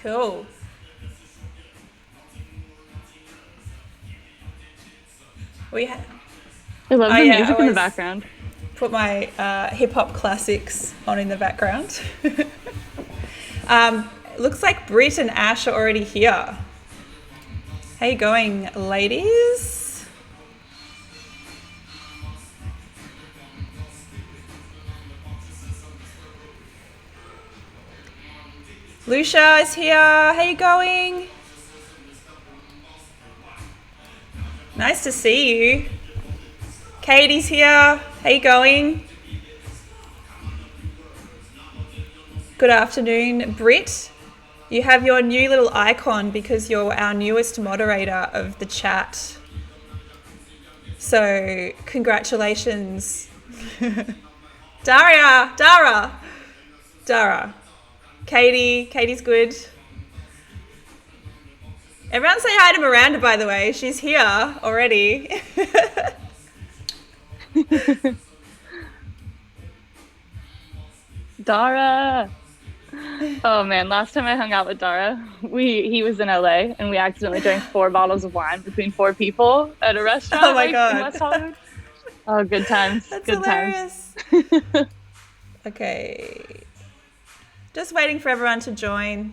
Cool. We ha- I love oh the yeah, I music in the always background. put my hip hop classics on in the background. Looks like Britt and Ash are already here. How you going, ladies? Lucia is here. How you going? Nice to see you. Katie's here. How you going? Good afternoon, Britt. You have your new little icon because you're our newest moderator of the chat. So, congratulations. Dara. Katie's good. Everyone say hi to Miranda, by the way. She's here already. Dara. Oh man, last time I hung out with Dara, he was in LA and we accidentally drank 4 bottles of wine between 4 people at a Oh restaurant my like in God. West Hollywood. Oh, good times. That's Good times. hilarious. Okay. Just waiting for everyone to join.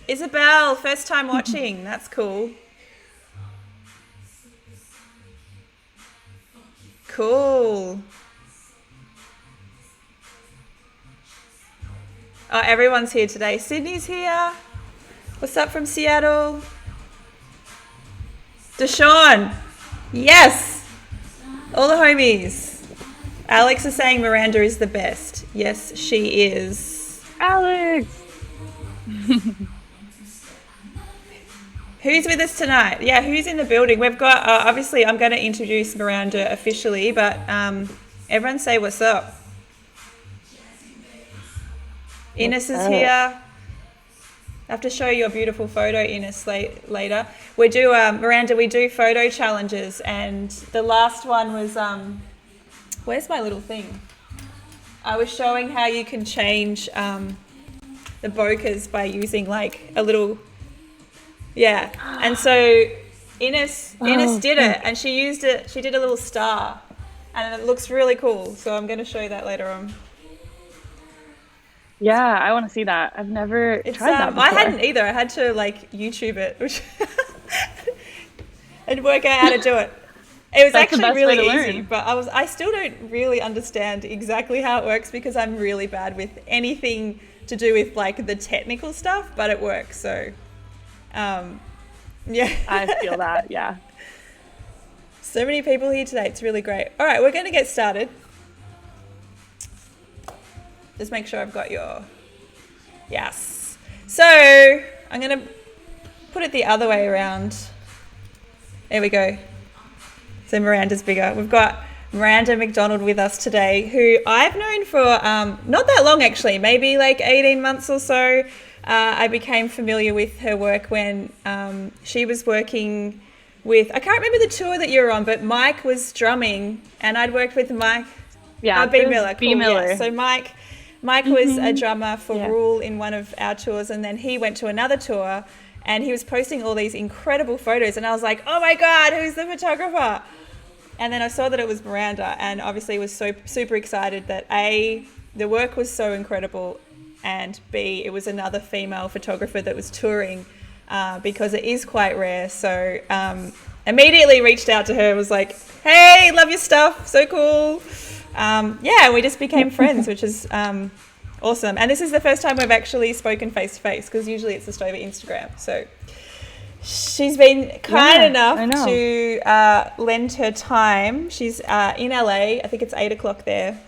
Isabel, first time watching. That's cool. Cool. Oh, everyone's here today. Sydney's here. What's up from Seattle? Deshaun. Yes. All the homies. Alex is saying Miranda is the best. Yes, she is. Alex. Who's with us tonight? Yeah, who's in the building? We've got, obviously, I'm going to introduce Miranda officially, but everyone say what's up. Ines is here. I have to show you a beautiful photo, Ines, later. We do, Miranda, we do photo challenges, and the last one was, where's my little thing? I was showing how you can change the bokehs by using like a little, yeah. And so Ines did it, and she used it, she did a little star, and it looks really cool. So I'm going to show you that later on. Yeah, I want to see that. I've never tried that before. I hadn't either. I had to like YouTube it and work out how to do it. It was That's actually really easy, learn. but I still don't really understand exactly how it works because I'm really bad with anything to do with like the technical stuff, but it works. So, yeah. I feel that, yeah. So many people here today. It's really great. All right, we're going to get started. Just make sure I've got your, yes. So I'm going to put it the other way around. There we go. So Miranda's bigger. We've got Miranda McDonald with us today, who I've known for not that long actually, maybe like 18 months or so. I became familiar with her work when she was working with, I can't remember the tour that you were on, but Mike was drumming and I'd worked with Mike. Yeah, B. Miller. B. Cool, Miller. yeah. So Mike was a drummer for Rule in one of our tours, and then he went to another tour and he was posting all these incredible photos, and I was like, oh my God, who's the photographer? And then I saw that it was Miranda, and obviously was so super excited that A, the work was so incredible, and B, it was another female photographer that was touring because it is quite rare. So immediately reached out to her, was like, hey, love your stuff, so cool. Yeah, we just became friends, which is awesome. And this is the first time we've actually spoken face to face, because usually it's just over Instagram. So she's been kind enough to lend her time. She's in LA. I think it's 8 o'clock there.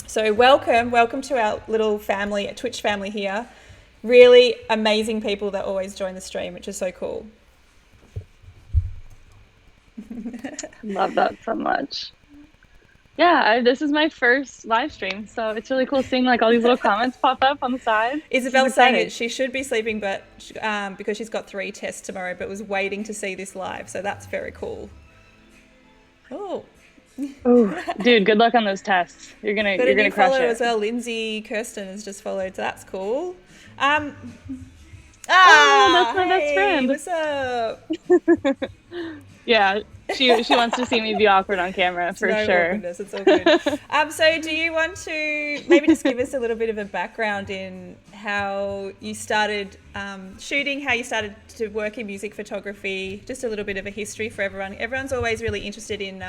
So welcome to our little family, a Twitch family here. Really amazing people that always join the stream, which is so cool. Love that so much. Yeah, this is my first live stream, so it's really cool seeing like all these little comments pop up on the side. Isabel's saying it, she should be sleeping, but because she's got 3 tests tomorrow, but was waiting to see this live, so that's very cool. Oh, Oh, dude, good luck on those tests. You're gonna Got a you're new gonna crush follower it. as well. Lindsay Kirsten has just followed, so that's cool. Um, Oh, that's my best hey, friend. what's up? Yeah, she wants to see me be awkward on camera It's for no sure. awkwardness. It's all good. So do you want to maybe just give us a little bit of a background in how you started shooting, how you started to work in music photography, just a little bit of a history for everyone. Everyone's always really interested in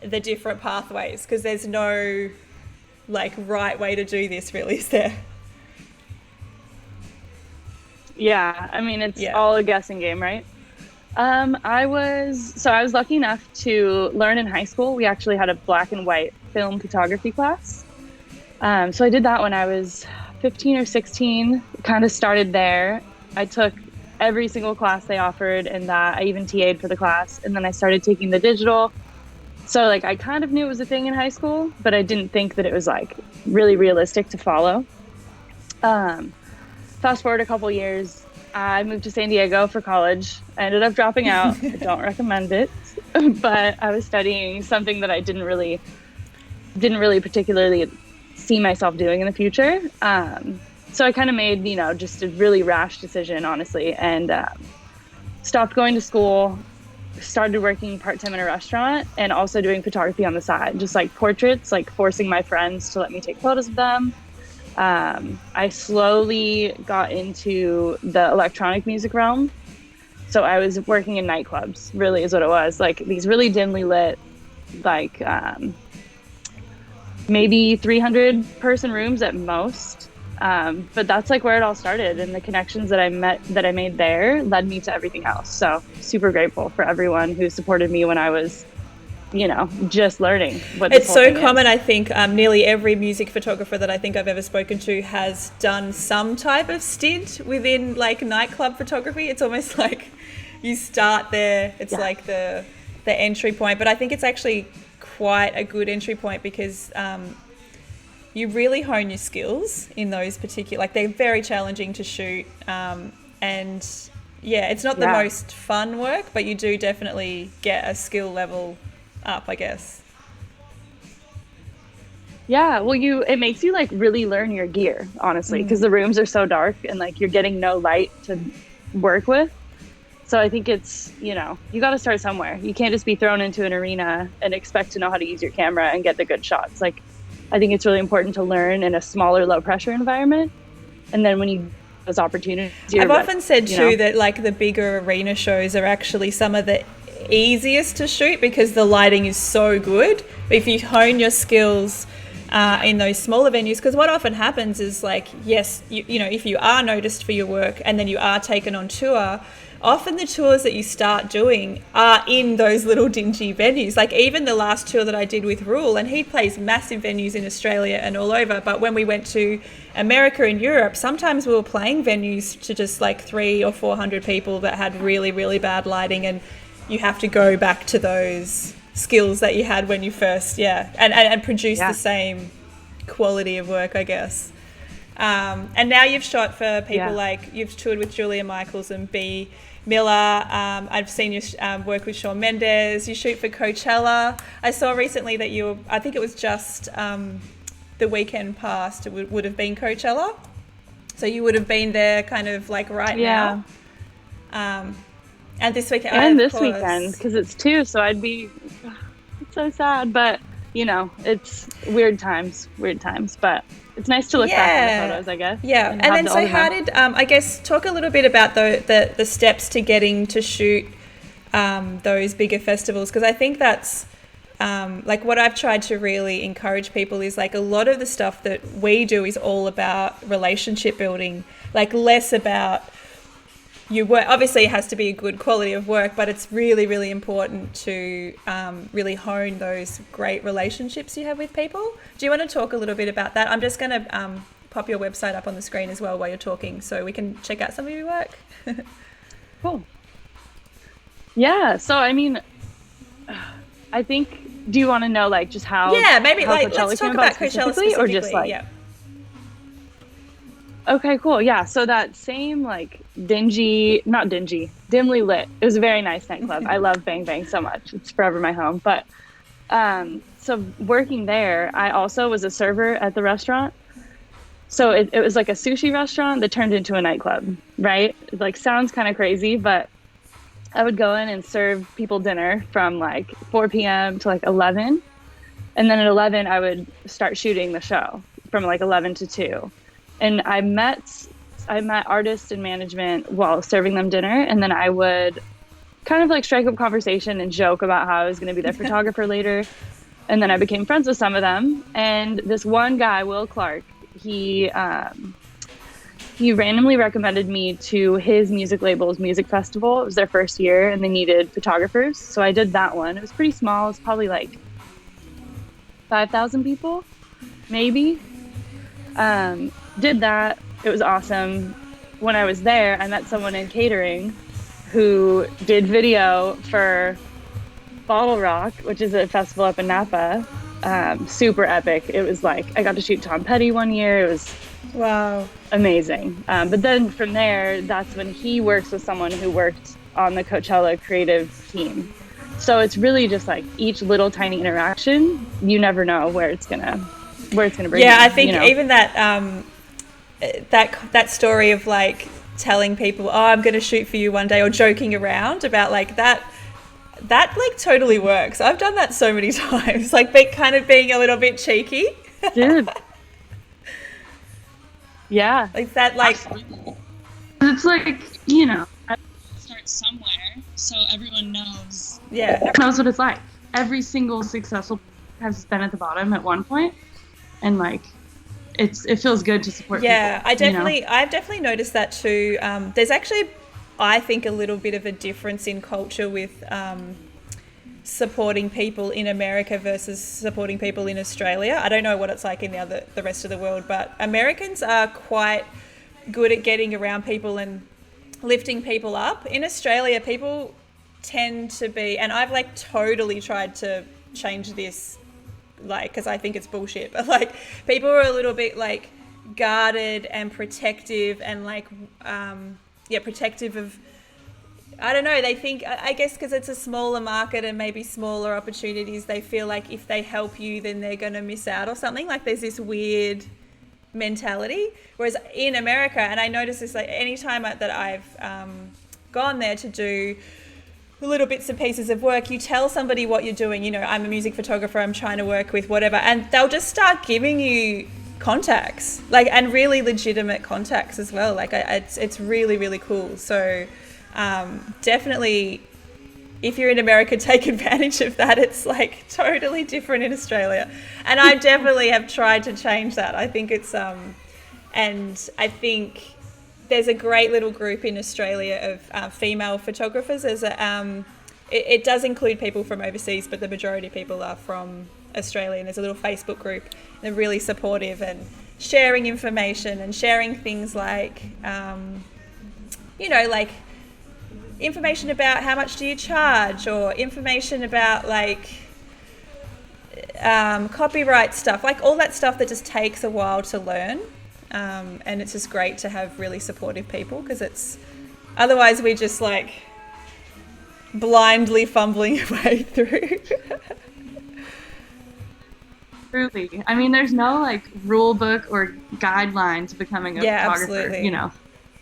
the different pathways because there's no like right way to do this really, is there? Yeah, I mean it's Yeah. all a guessing game, right? I was lucky enough to learn in high school. We actually had a black and white film photography class. So I did that when I was 15 or 16. Kind of started there. I took every single class they offered, and that I even TA'd for the class. And then I started taking the digital. So like I kind of knew it was a thing in high school, but I didn't think that it was like really realistic to follow. Um, Fast forward a couple years, I moved to San Diego for college. I ended up dropping out. I don't recommend it, but I was studying something that I didn't really particularly see myself doing in the future. So I kind of made, just a really rash decision, honestly, and stopped going to school, started working part-time in a restaurant and also doing photography on the side, just like portraits, like forcing my friends to let me take photos of them. I slowly got into the electronic music realm. So I was working in nightclubs, really is what it was. Like these really dimly lit, like maybe 300 person rooms at most. But that's like where it all started. And the connections that I made there led me to everything else. So super grateful for everyone who supported me when I was just learning what this It's whole so thing common, is. I think. Nearly every music photographer that I think I've ever spoken to has done some type of stint within like nightclub photography. It's almost like you start there. It's Yeah. like the entry point, but I think it's actually quite a good entry point because you really hone your skills in those particular. Like they're very challenging to shoot, and yeah, it's not the Yeah. most fun work, but you do definitely get a skill level up, I guess. Yeah, well, it makes you like really learn your gear, honestly, because the rooms are so dark and like you're getting no light to work with. So I think it's, you got to start somewhere. You can't just be thrown into an arena and expect to know how to use your camera and get the good shots. Like, I think it's really important to learn in a smaller, low pressure environment. And then when you get those opportunities, you're I've ready, often said too that like the bigger arena shows are actually some of the easiest to shoot because the lighting is so good. But if you hone your skills in those smaller venues, because what often happens is like, yes, if you are noticed for your work and then you are taken on tour, often the tours that you start doing are in those little dingy venues. Like even the last tour that I did with Rule, and he plays massive venues in Australia and all over, but when we went to America and Europe, sometimes we were playing venues to just like 300 or 400 people that had really, really bad lighting, and you have to go back to those skills that you had when you first, and produce the same quality of work, I guess. And now you've shot for people like, you've toured with Julia Michaels and B. Miller. I've seen you work with Shawn Mendes. You shoot for Coachella. I saw recently that I think it was just the weekend past, it would have been Coachella. So you would have been there kind of like right now. And this weekend. And this weekend, because it's two, so it's so sad, but it's weird times, but it's nice to look back on the photos, I guess. Yeah. And then so how did, I guess, talk a little bit about the steps to getting to shoot those bigger festivals, because I think that's like what I've tried to really encourage people is like a lot of the stuff that we do is all about relationship building, like less about your work. Obviously it has to be a good quality of work, but it's really, really important to really hone those great relationships you have with people. Do you want to talk a little bit about that? I'm just going to pop your website up on the screen as well while you're talking so we can check out some of your work. Cool. Yeah, so I mean, I think, do you want to know like just how maybe how like Coachella let's came talk about about Coachella specifically, or just like Okay, cool. Yeah, so that same like dimly lit. It was a very nice nightclub. I love Bang Bang so much. It's forever my home. But So working there, I also was a server at the restaurant. So it was like a sushi restaurant that turned into a nightclub, right? It like sounds kind of crazy, but I would go in and serve people dinner from like 4 p.m. to like 11. And then at 11, I would start shooting the show from like 11 to 2. And I met artists and management while serving them dinner. And then I would kind of like strike up conversation and joke about how I was going to be their photographer later. And then I became friends with some of them. And this one guy, Will Clark, he randomly recommended me to his music label's music festival. It was their first year and they needed photographers. So I did that one. It was pretty small. It's probably like 5,000 people, maybe. Did that. It was awesome. When I was there, I met someone in catering who did video for Bottle Rock, which is a festival up in Napa. Super epic. It was like, I got to shoot Tom Petty one year. It was wow, amazing. But then from there, that's when he works with someone who worked on the Coachella creative team. So it's really just like each little tiny interaction, you never know where it's gonna bring you. Yeah, I think, you know? even that story of like telling people, oh, I'm going to shoot for you one day, or joking around about like that like totally works. I've done that so many times, like kind of being a little bit cheeky. Dude. Yeah. Like that, like, absolutely. It's like, you know, I start somewhere so everyone knows. Yeah. Knows what it's like. Every single successful has been at the bottom at one point, and like it feels good to support people. I've definitely noticed that too. There's actually, I think, a little bit of a difference in culture with supporting people in America versus supporting people in Australia. I don't know what it's like in the rest of the world, but Americans are quite good at getting around people and lifting people up. In Australia, people tend to be, and I've like totally tried to change this, like, because I think it's bullshit, but like people are a little bit like guarded and protective and like protective of, I don't know, they think, I guess because it's a smaller market and maybe smaller opportunities, they feel like if they help you then they're going to miss out or something. Like there's this weird mentality, whereas in America, and I notice this like anytime that I've gone there to do little bits and pieces of work, you tell somebody what you're doing, you know, I'm a music photographer, I'm trying to work with whatever, and they'll just start giving you contacts, like, and really legitimate contacts as well. Like it's really, really cool. So definitely, if you're in America, take advantage of that. It's like totally different in Australia, and I definitely have tried to change that. I think it's and I think there's a great little group in Australia of female photographers. It does include people from overseas, but the majority of people are from Australia. And there's a little Facebook group. And they're really supportive and sharing information and sharing things like, like information about how much do you charge, or information about like copyright stuff, like all that stuff that just takes a while to learn. And it's just great to have really supportive people, because otherwise we just like blindly fumbling your way through. Truly. I mean, there's no like rule book or guideline to becoming a photographer. Absolutely. You know,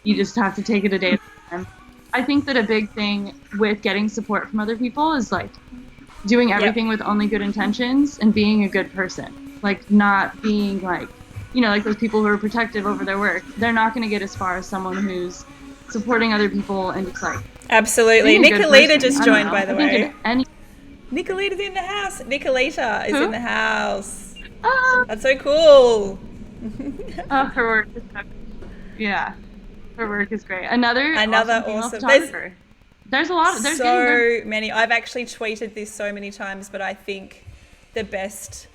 you just have to take it a day at a time. I think that a big thing with getting support from other people is like doing everything with only good intentions and being a good person. Like not being like, you know, like those people who are protective over their work. They're not going to get as far as someone who's supporting other people and just like. Absolutely. Nicolita just joined, by the way. Any Nicolita's in the house. Nicolita is in the house. Oh. That's so cool. Her work is so, yeah. Her work is great. Another awesome photographer. There's a lot. There's so many. I've actually tweeted this so many times, but I think the best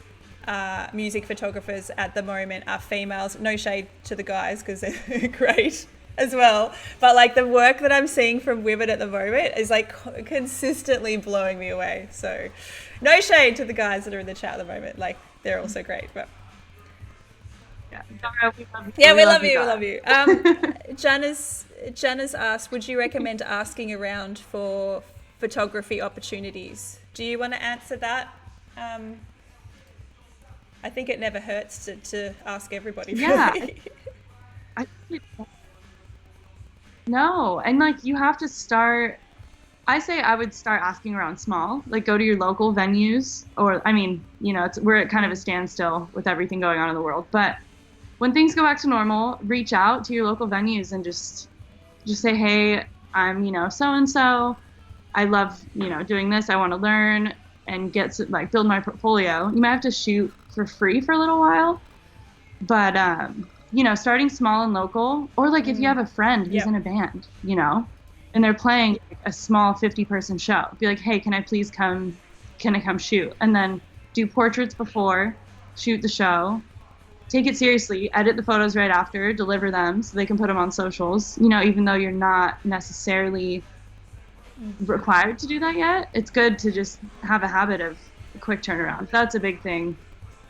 music photographers at the moment are females. No shade to the guys, because they're great as well. But like the work that I'm seeing from women at the moment is like consistently blowing me away. So no shade to the guys that are in the chat at the moment. Like they're also great. But we love you. Jana's asked, would you recommend asking around for photography opportunities? Do you want to answer that, Um, I think it never hurts to ask everybody. Yeah. Really. I, no, and like you have to start. I say I would start asking around small, like go to your local venues, or I mean, we're at kind of a standstill with everything going on in the world. But when things go back to normal, reach out to your local venues and just say, hey, I'm so and so. I love doing this. I want to learn and build my portfolio. You might have to shoot for free for a little while, but starting small and local, or like if you have a friend who's in a band, and they're playing a small 50-person show, be like, hey, can I come shoot? And then do portraits before, shoot the show, take it seriously, edit the photos right after, deliver them so they can put them on socials, even though you're not necessarily required to do that yet. It's good to just have a habit of a quick turnaround. That's a big thing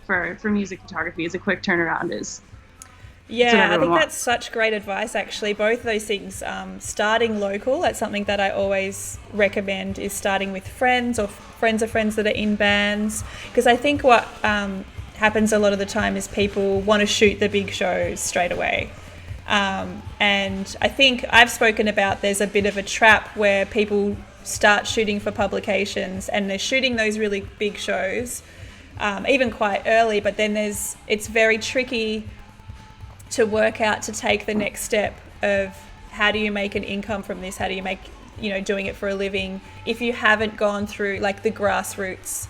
for music photography, is a quick turnaround. Yeah, I think that's such great advice, actually. Both of those things, starting local, that's something that I always recommend, is starting with friends or friends of friends that are in bands. Because I think what happens a lot of the time is people want to shoot the big shows straight away. And I think I've spoken about there's a bit of a trap where people start shooting for publications and they're shooting those really big shows, even quite early, but then it's very tricky to work out to take the next step of how do you make an income from this? How do you make, doing it for a living if you haven't gone through like the grassroots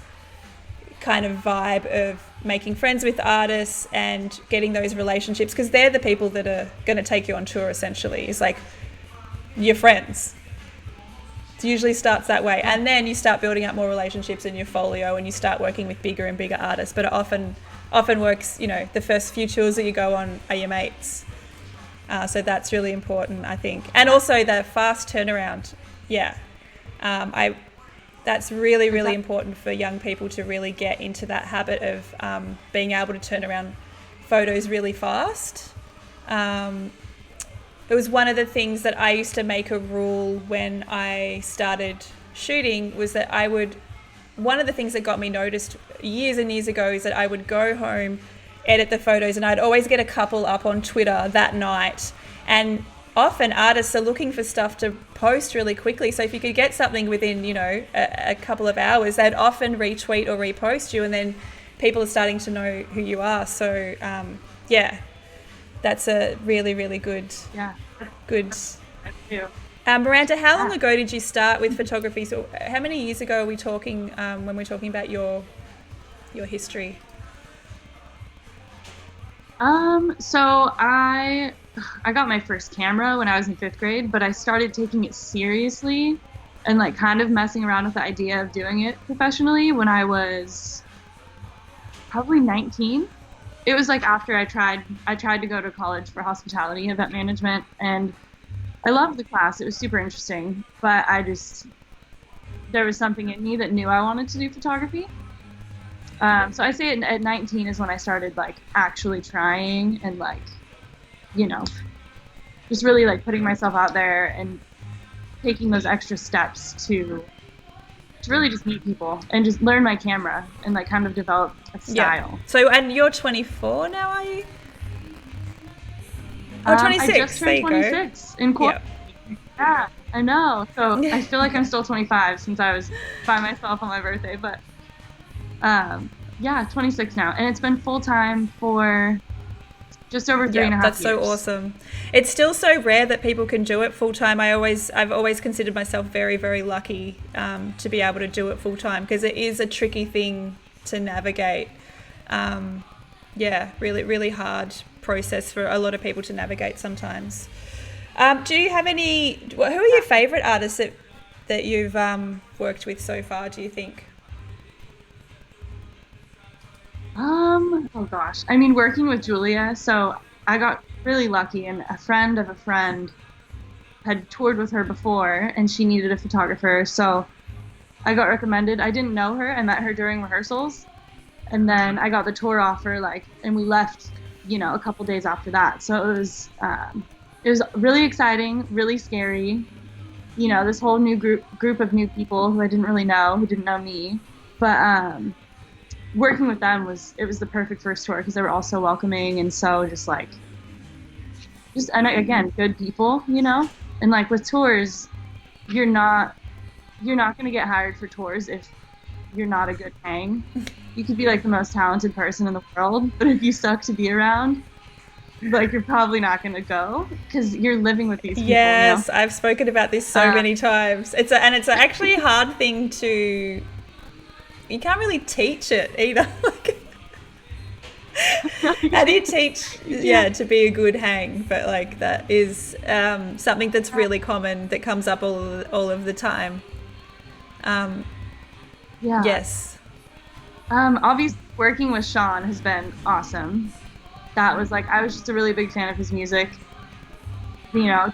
kind of vibe of making friends with artists and getting those relationships, because they're the people that are going to take you on tour essentially. It's like your friends. It usually starts that way, and then you start building up more relationships in your folio and you start working with bigger and bigger artists. But it often works, the first few tours that you go on are your mates. So that's really important, I think. And also the fast turnaround. Yeah. That's really, really important for young people to really get into that habit of being able to turn around photos really fast. It was one of the things that I used to make a rule when I started shooting, was that one of the things that got me noticed years and years ago is that I would go home, edit the photos, and I'd always get a couple up on Twitter that night. And often artists are looking for stuff to post really quickly. So if you could get something within, a couple of hours, they'd often retweet or repost you, and then people are starting to know who you are. So, that's a really, really good. Yeah. Good. Thank you. Miranda, how long ago did you start with photography? So how many years ago are we talking when we're talking about your history? So I got my first camera when I was in 5th grade, but I started taking it seriously and like kind of messing around with the idea of doing it professionally when I was probably 19. It was like after I tried to go to college for hospitality event management, and I loved the class. It was super interesting, but there was something in me that knew I wanted to do photography. So I say at 19 is when I started like actually trying and like, just really like putting myself out there and taking those extra steps to really just meet people and just learn my camera and like kind of develop a style. Yeah. So, and you're 24 now, are you? Oh, 26. I just turned 26 in quarantine. Yeah, I know. So I feel like I'm still 25 since I was by myself on my birthday, but 26 now, and it's been full time for just over 3.5 years. That's so awesome. It's still so rare that people can do it full time. I've always considered myself very, very lucky to be able to do it full time, because it is a tricky thing to navigate. Really, really hard process for a lot of people to navigate sometimes. Do you have who are your favorite artists that you've worked with so far, do you think? Oh gosh. I mean, working with Julia, so I got really lucky, and a friend of a friend had toured with her before and she needed a photographer. So I got recommended. I didn't know her. I met her during rehearsals, and then I got the tour offer, and we left, a couple days after that. So it was really exciting, really scary. This whole new group of new people who I didn't really know, who didn't know me. But working with them was the perfect first tour because they were all so welcoming and so and again, good people, you know. And like with tours, you're not going to get hired for tours if you're not a good hang. You could be like the most talented person in the world, but if you suck to be around, like you're probably not going to go because you're living with these people. Yes, you know? I've spoken about this so many times. It's actually a hard thing to. You can't really teach it either. How do you teach? Yeah, to be a good hang, but like that is something that's really common that comes up all of the time. Yes. Obviously, working with Sean has been awesome. That was like, I was just a really big fan of his music. You know,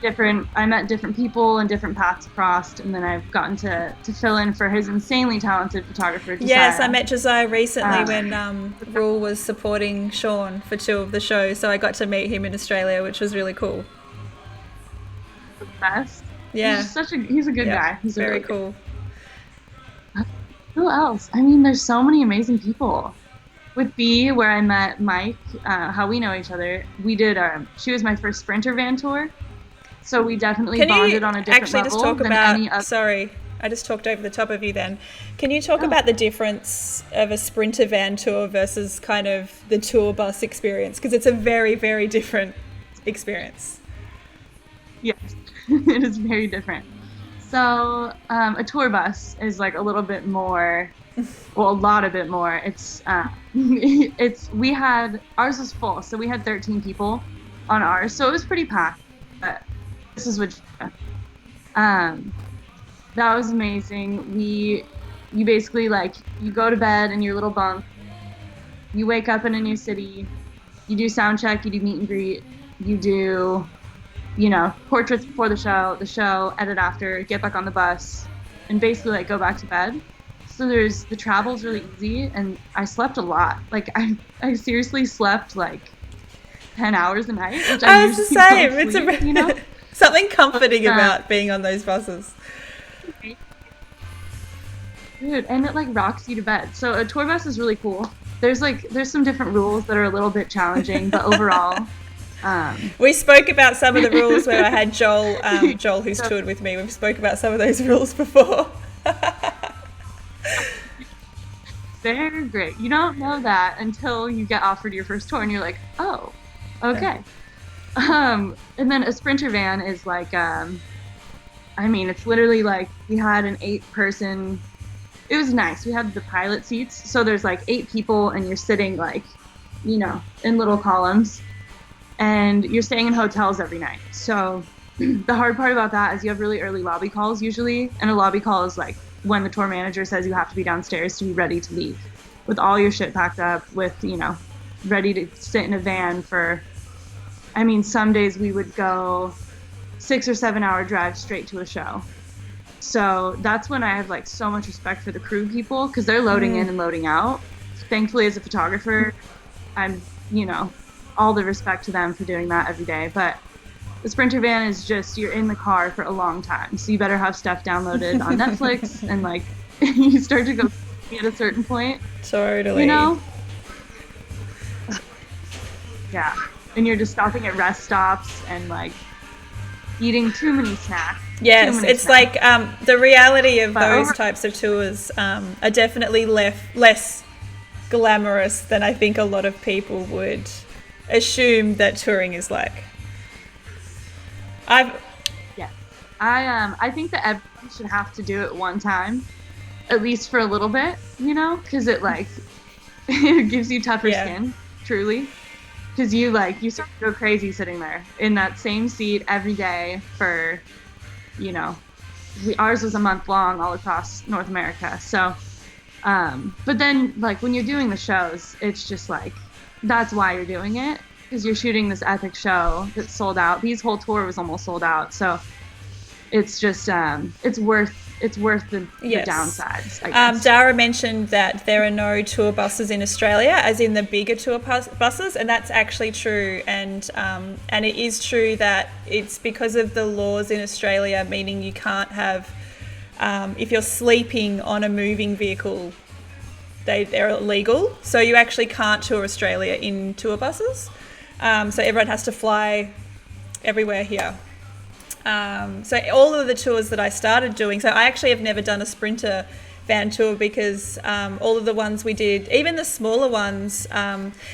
I met different people and different paths crossed, and then I've gotten to fill in for his insanely talented photographer, Josiah. Yes, I met Josiah recently when Rule was supporting Sean for 2 of the shows, so I got to meet him in Australia, which was really cool. The best. Yeah. He's a good guy. He's very really cool. Who else? I mean, there's so many amazing people. With B, where I met Mike, how we know each other, we did, she was my first Sprinter van tour. So we definitely bonded on a different level than any other. Sorry, I just talked over the top of you then. Can you talk about the difference of a Sprinter van tour versus kind of the tour bus experience? Because it's a very, very different experience. Yes, it is very different. So a tour bus is like a little bit more, well, a lot of it more. It's ours was full, so we had 13 people on ours, so it was pretty packed. But this is what that was amazing. You basically like you go to bed in your little bunk, you wake up in a new city, you do sound check, you do meet and greet, you do, you know, portraits before the show, edit after, get back on the bus, and basically like go back to bed. So the travel's really easy, and I slept a lot. Like I seriously slept like 10 hours a night, which I was the same. It's you know, something comforting about being on those buses. Dude, and it like rocks you to bed. So a tour bus is really cool. There's some different rules that are a little bit challenging, but overall. We spoke about some of the rules where I had Joel who's toured with me. We've spoke about some of those rules before. They're great. You don't know that until you get offered your first tour and you're like, oh, okay. And then a Sprinter van is like, I mean, it's literally like we had an 8-person, it was nice. We had the pilot seats. So there's like 8 people and you're sitting like, you know, in little columns. And you're staying in hotels every night. So the hard part about that is you have really early lobby calls usually. And a lobby call is like when the tour manager says you have to be downstairs to be ready to leave. With all your shit packed up, with, you know, ready to sit in a van for, I mean, some days we would go 6 or 7 hour drive straight to a show. So that's when I have like so much respect for the crew people because they're loading in and loading out. Thankfully, as a photographer, I'm, you know, all the respect to them for doing that every day. But the Sprinter van is just, you're in the car for a long time. So you better have stuff downloaded on Netflix and like you start to go at a certain point. Totally. You know? Yeah. And you're just stopping at rest stops and like eating too many snacks. Yes, it's snacks. Like the reality of those types of tours are definitely less glamorous than I think a lot of people would assume that touring is like. I think that everyone should have to do it one time, at least for a little bit, you know, because it like it gives you tougher skin, truly, because you start to go crazy sitting there in that same seat every day for, you know, ours was a month long all across North America, so but then like when you're doing the shows, it's just like that's why you're doing it, because you're shooting this epic show that's sold out. His whole tour was almost sold out, so it's just it's worth the downsides, I guess. Dara mentioned that there are no tour buses in Australia, as in the bigger tour buses, and that's actually true. And it is true that it's because of the laws in Australia, meaning you can't have if you're sleeping on a moving vehicle, they're illegal. So you actually can't tour Australia in tour buses. So everyone has to fly everywhere here. So all of the tours that I started doing, so I actually have never done a Sprinter van tour because all of the ones we did, even the smaller ones,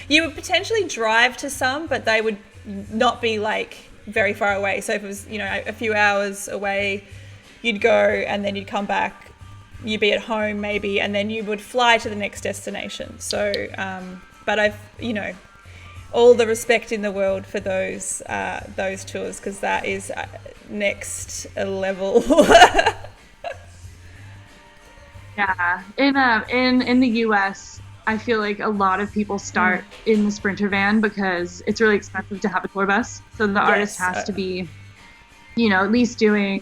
you would potentially drive to some, but they would not be like very far away. So if it was, a few hours away, you'd go and then you'd come back, you'd be at home maybe, and then you would fly to the next destination. So, but I've, all the respect in the world for those tours, because that is next level. Yeah, in the US, I feel like a lot of people start in the Sprinter van because it's really expensive to have a tour bus. So the artist has to be, at least doing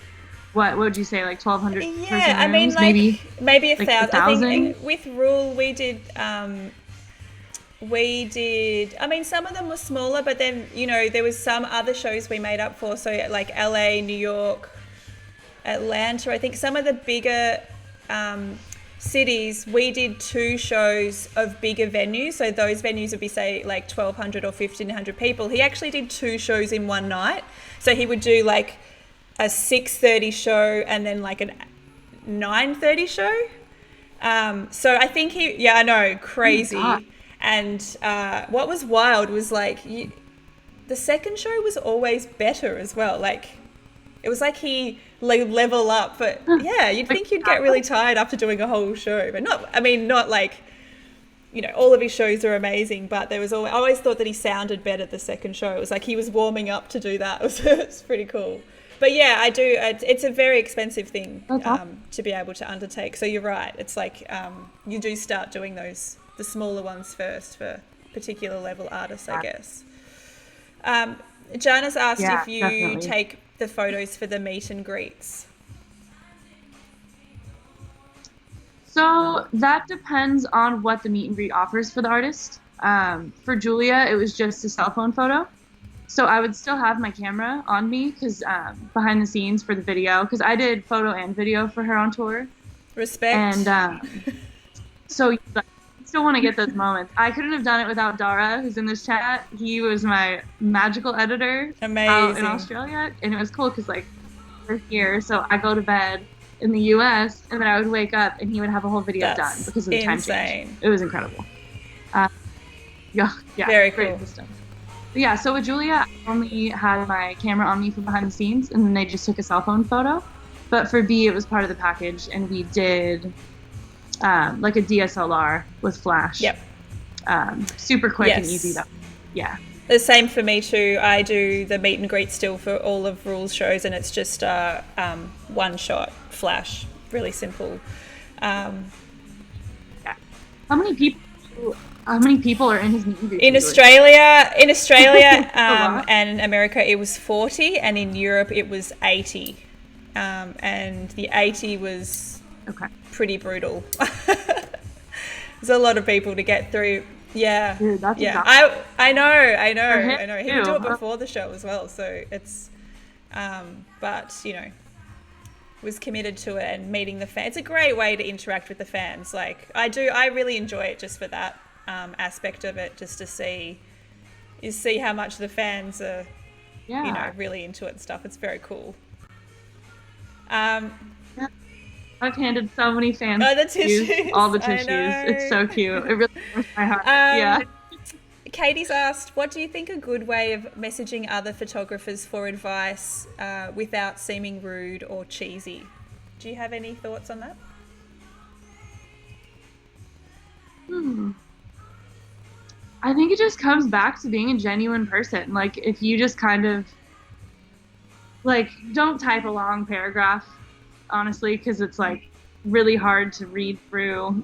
what would you say, like 1,200 person rooms, I mean, maybe 1,000. I think with Rule we did. I mean, some of them were smaller, but then, there was some other shows we made up for. So like LA, New York, Atlanta, I think some of the bigger cities, we did 2 shows of bigger venues. So those venues would be, say, like 1,200 or 1,500 people. He actually did 2 shows in one night. So he would do like a 6:30 show and then like a 9:30 show. So I think I know, crazy. Oh, and what was wild was like the second show was always better as well. Like it was like he level up, but yeah, you'd think you'd get really tired after doing a whole show, but not like, all of his shows are amazing, but I always thought that he sounded better the second show. It was like he was warming up to do that. It was pretty cool. But yeah, I do. It's a very expensive thing to be able to undertake. So you're right. It's like you do start doing the smaller ones first for particular level artists, I guess. Jana's asked if you definitely take the photos for the meet and greets. So that depends on what the meet and greet offers for the artist. For Julia, it was just a cell phone photo. So I would still have my camera on me because behind the scenes for the video, because I did photo and video for her on tour. Respect. And so you still want to get those moments. I couldn't have done it without Dara, who's in this chat. He was my magical editor out in Australia. And it was cool because like we're here, so I go to bed in the US and then I would wake up and he would have a whole video done because of the time change. It was incredible. Very cool. Great system. But yeah, so with Julia, I only had my camera on me from behind the scenes and then they just took a cell phone photo. But for B, it was part of the package and we did like a DSLR with flash. Yep. Super quick and easy though. Yeah. The same for me too. I do the meet and greet still for all of Rule's shows and it's just one shot flash, really simple. Yeah. How many people are in his meet and greet? In Australia and in America it was 40 and in Europe it was 80. And the 80 was pretty brutal. There's a lot of people to get through. Yeah. Dude, that's I know. He would do it before the show as well. So it's, but was committed to it and meeting the fans. It's a great way to interact with the fans. Like I really enjoy it just for that aspect of it, just to see how much the fans are, really into it and stuff. It's very cool. I've handed so many fans the tissues. All the tissues. It's so cute. It really warms my heart. Katie's asked, what do you think a good way of messaging other photographers for advice without seeming rude or cheesy? Do you have any thoughts on that? I think it just comes back to being a genuine person. Like if you just kind of like don't type a long paragraph, honestly, because it's like really hard to read through.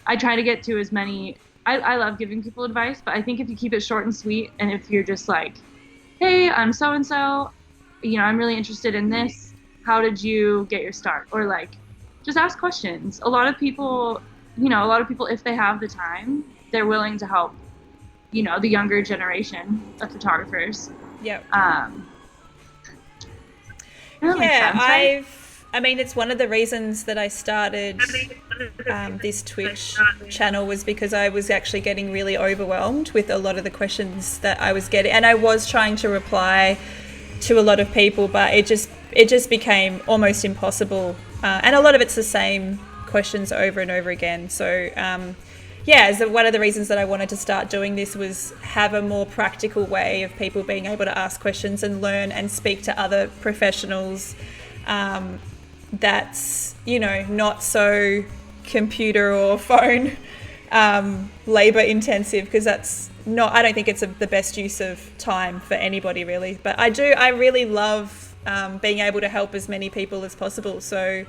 I try to get to as many. I love giving people advice, but I think if you keep it short and sweet, and if you're just like, hey, I'm so and so, I'm really interested in this. How did you get your start? Or like, just ask questions. A lot of people, if they have the time, they're willing to help. The younger generation of photographers. Yep. I mean, I mean, it's one of the reasons that I started this Twitch channel was because I was actually getting really overwhelmed with a lot of the questions that I was getting, and I was trying to reply to a lot of people, but it just became almost impossible. And a lot of it's the same questions over and over again. So so one of the reasons that I wanted to start doing this was have a more practical way of people being able to ask questions and learn and speak to other professionals that's, not so computer or phone labor intensive, because I don't think it's the best use of time for anybody really. But I really love being able to help as many people as possible. So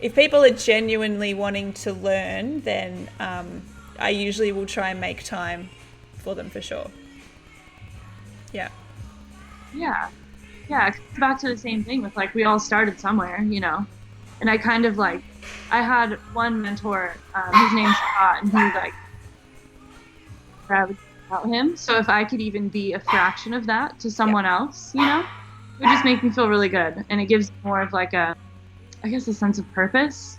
if people are genuinely wanting to learn, then I usually will try and make time for them for sure. Yeah. Yeah. Yeah, it comes back to the same thing with we all started somewhere, and I kind of I had one mentor, his name's Scott, and he proud about him. So if I could even be a fraction of that to someone else, it would just make me feel really good, and it gives more of a sense of purpose.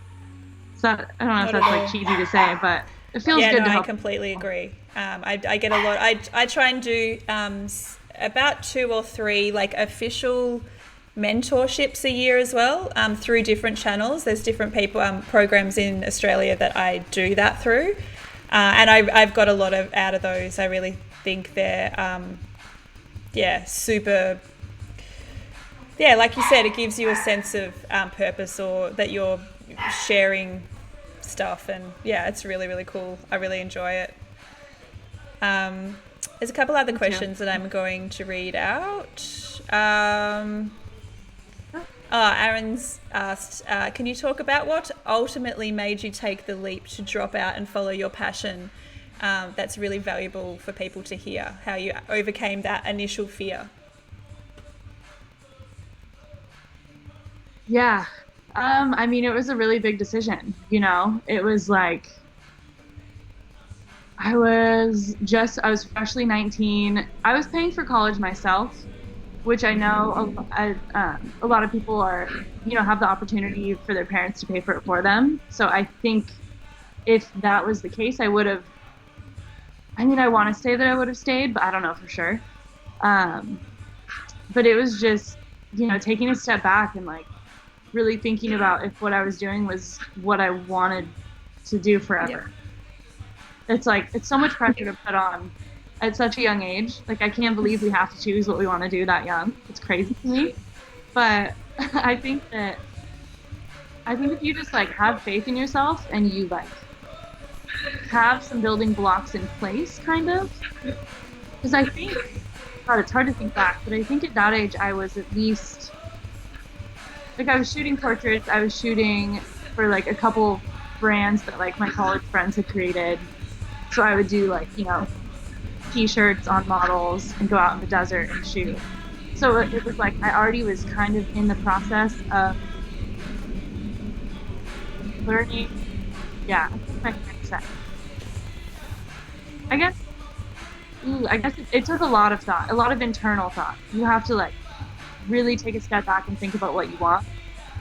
So I don't know if that's cheesy to say, but it feels good to help. I completely agree. I get a lot. I try and do about 2 or 3 official mentorships a year as well, through different channels. There's different people programs in Australia that I do that through, and I've got a lot out of those. I really think they're super. Yeah, like you said, it gives you a sense of purpose, or that you're sharing stuff, and it's really, really cool. I really enjoy it. There's a couple other questions that I'm going to read out. Aaron's asked, can you talk about what ultimately made you take the leap to drop out and follow your passion? That's really valuable for people to hear, how you overcame that initial fear. Yeah. It was a really big decision, It was I was freshly 19. I was paying for college myself, which I know a lot of people are, have the opportunity for their parents to pay for it for them. So I think if that was the case, I would have, I want to say that I would have stayed, but I don't know for sure. But it was just, taking a step back and really thinking about if what I was doing was what I wanted to do forever. Yeah. It's it's so much pressure to put on at such a young age. I can't believe we have to choose what we want to do that young. It's crazy to me. But I think if you just have faith in yourself and you have some building blocks in place, kind of. Because I think, God, it's hard to think back, but I think at that age I was at least, I was shooting portraits. I was shooting for a couple brands that my college friends had created. So I would do t-shirts on models and go out in the desert and shoot. So it was I already was kind of in the process of learning. Yeah, that's my mindset. I guess it took a lot of thought, a lot of internal thought. You have to really take a step back and think about what you want,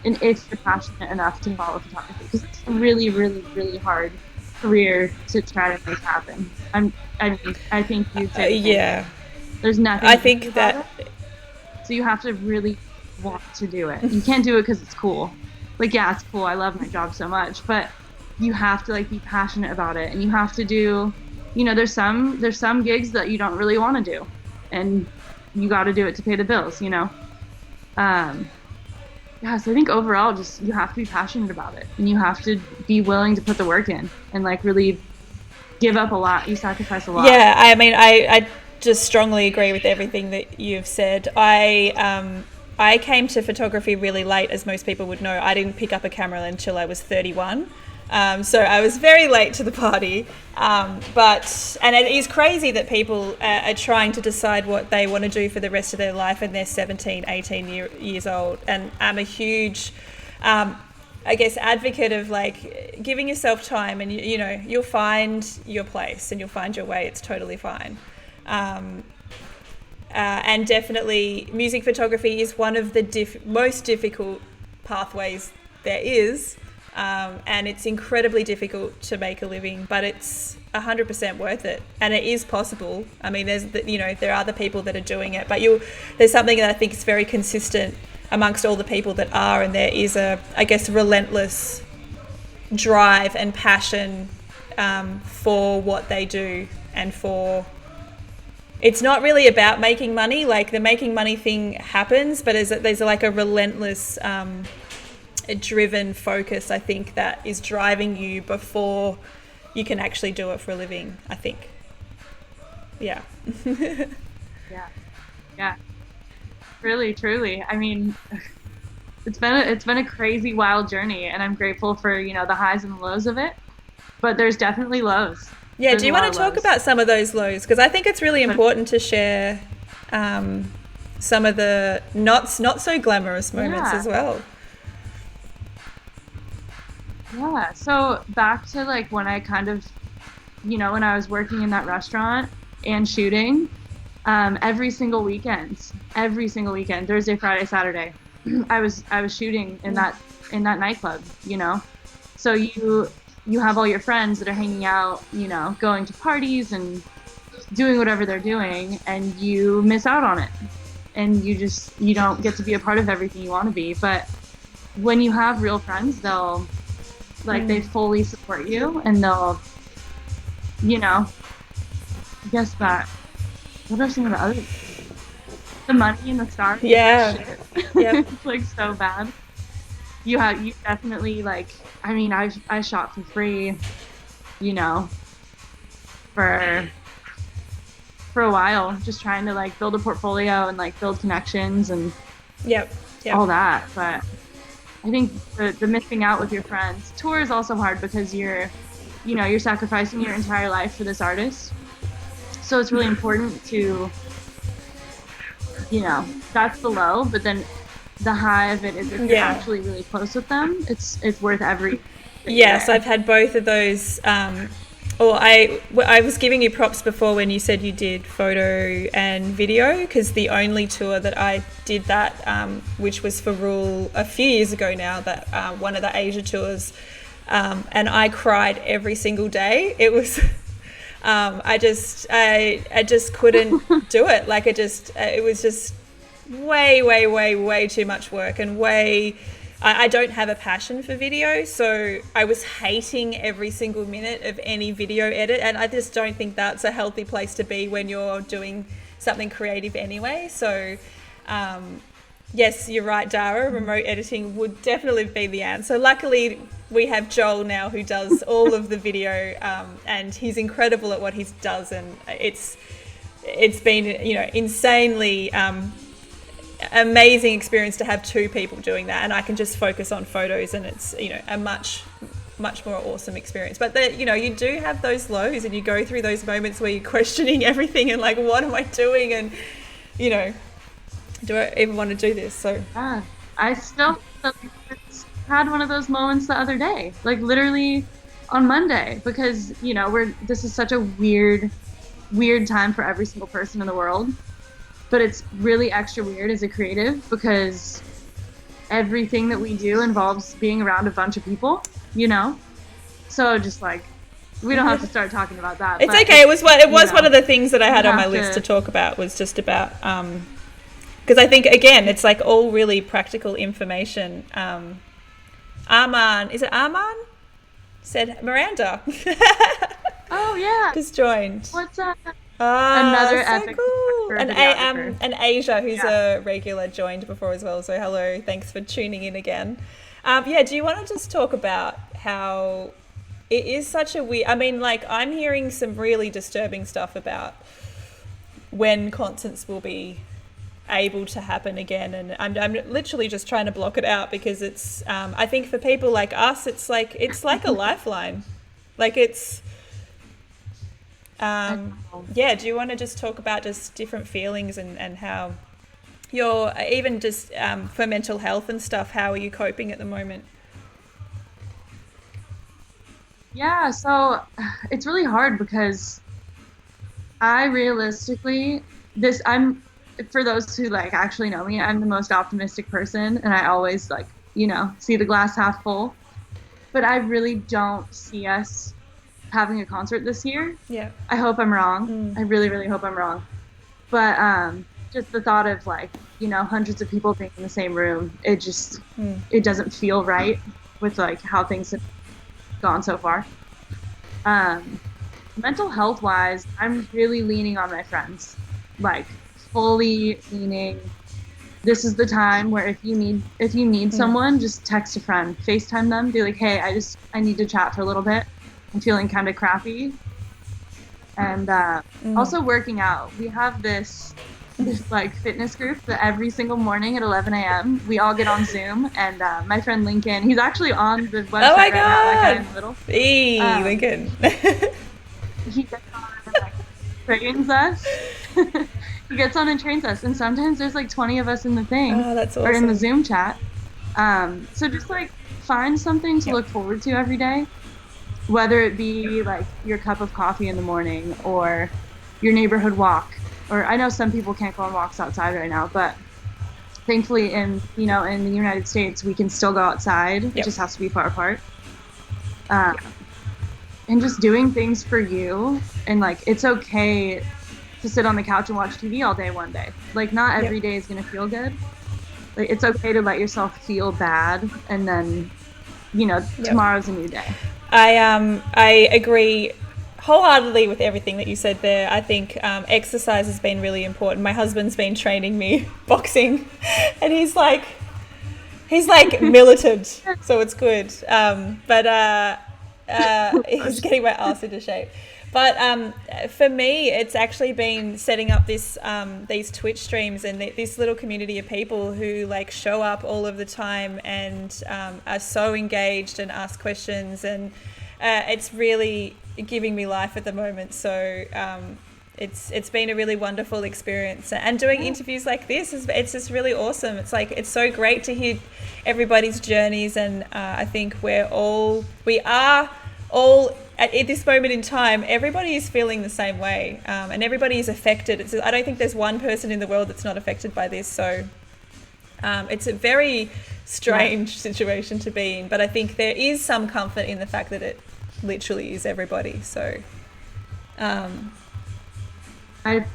and if you're passionate enough to follow photography, because it's a really, really, really hard career to try to make happen. I think you say there's nothing. I think that so you have to really want to do it. You can't do it because it's cool. It's cool. I love my job so much, but you have to be passionate about it, and you have to do. There's some gigs that you don't really want to do, and you got to do it to pay the bills. So I think overall, just you have to be passionate about it, and you have to be willing to put the work in and really give up a lot. You sacrifice a lot. Yeah, I just strongly agree with everything that you've said. I came to photography really late, as most people would know. I didn't pick up a camera until I was 31. So I was very late to the party. And it is crazy that people are trying to decide what they want to do for the rest of their life, and they're 17, 18 years old. And I'm a huge, advocate of giving yourself time, and you'll find your place and you'll find your way. It's totally fine. And definitely music photography is one of the most difficult pathways there is. And it's incredibly difficult to make a living, but it's 100% worth it, and it is possible. I mean, there are other people that are doing it, but there's something that I think is very consistent amongst all the people that are, and there is I guess, relentless drive and passion for what they do, and it's not really about making money. Like, the making money thing happens, but there's like a relentless driven focus, I think, that is driving you before you can actually do it for a living, I think. Yeah. Yeah. Really, truly. I mean, it's been a crazy, wild journey, and I'm grateful for, the highs and the lows of it. But there's definitely lows. Yeah, do you want to talk about some of those lows? Because I think it's really important to share some of the not so glamorous moments as well. Yeah, so back to like when I kind of, when I was working in that restaurant and shooting, every single weekend, Thursday, Friday, Saturday, I was shooting in that nightclub, So you have all your friends that are hanging out, going to parties and doing whatever they're doing, and you miss out on it. And you don't get to be a part of everything you want to be. But when you have real friends, they fully support you, and they'll, I guess that, what are some of the other, the money and the stars? Yeah. Yeah. It's like so bad. You definitely, like, I mean, I shot for free, for a while, just trying to like build a portfolio and like build connections and all that. But I think the missing out with your friends. Tour is also hard because you're sacrificing your entire life for this artist. So it's really important to, that's the low, but then the high of it is if you're actually really close with them, it's worth every. Yes, I've had both of those. I was giving you props before when you said you did photo and video, because the only tour that I did that, which was for Rule a few years ago now, that one of the Asia tours, and I cried every single day. It was, I just couldn't do it. Like, it was just way too much work, and I don't have a passion for video, so I was hating every single minute of any video edit, and I just don't think that's a healthy place to be when you're doing something creative anyway. So yes, you're right, Dara, remote editing would definitely be the answer. Luckily we have Joel now, who does all of the video, and he's incredible at what he does, and it's been insanely amazing experience to have two people doing that, and I can just focus on photos, and it's a much more awesome experience. But you do have those lows, and you go through those moments where you're questioning everything and like, what am I doing, and do I even want to do this? So I still had one of those moments the other day, like literally on Monday, because this is such a weird time for every single person in the world. But it's really extra weird as a creative, because everything that we do involves being around a bunch of people, So just like, we don't have to start talking about that. It's okay. It was one of the things that I had on my list to talk about, was just about, because I think, again, it's like all really practical information. Arman, is it Arman? Said Miranda. Oh yeah. Just joined. What's up? Another so epic cool. And Asia, who's a regular, joined before as well. So hello, thanks for tuning in again. Do you want to just talk about how it is such a weird, I mean, like, I'm hearing some really disturbing stuff about when concerts will be able to happen again, and I'm literally just trying to block it out, because it's I think for people like us, it's like a lifeline. Like, it's do you want to just talk about just different feelings and how you're, even just for mental health and stuff, how are you coping at the moment? Yeah, so it's really hard, because I realistically, for those who like actually know me, I'm the most optimistic person, and I always like, see the glass half full. but I really don't see us having a concert this year. Yeah. I hope I'm wrong. I really, really hope I'm wrong. But just the thought of like, hundreds of people being in the same room, it doesn't feel right with like how things have gone so far. Mental health wise, I'm really leaning on my friends, like fully leaning. This is the time where if you need someone, just text a friend, FaceTime them, be like, hey, I need to chat for a little bit. I'm feeling kind of crappy. And also working out. We have this like fitness group that every single morning at 11 a.m. we all get on Zoom, and my friend Lincoln, he's actually on the website right now. That guy in the middle. Hey, Lincoln. He gets on and like trains us. He gets on and trains us, and sometimes there's like 20 of us in the thing, that's awesome. or in the Zoom chat. So just like find something to look forward to every day, whether it be like your cup of coffee in the morning or your neighborhood walk. Or I know some people can't go on walks outside right now, but thankfully in the United States we can still go outside. It just has to be far apart. And just doing things for you, and like it's okay to sit on the couch and watch TV all day one day. Like not every day is gonna feel good. Like it's okay to let yourself feel bad, and then tomorrow's a new day. I agree wholeheartedly with everything that you said there. I think exercise has been really important. My husband's been training me boxing, and he's like militant, so it's good. But he's getting my ass into shape. But for me, it's actually been setting up this these Twitch streams and this little community of people who like show up all of the time and are so engaged and ask questions, and it's really giving me life at the moment. So it's been a really wonderful experience, and doing interviews like this it's just really awesome. It's like it's so great to hear everybody's journeys, and I think we are all at this moment in time, everybody is feeling the same way, and everybody is affected. I don't think there's one person in the world that's not affected by this. So it's a very strange situation to be in, but I think there is some comfort in the fact that it literally is everybody. So I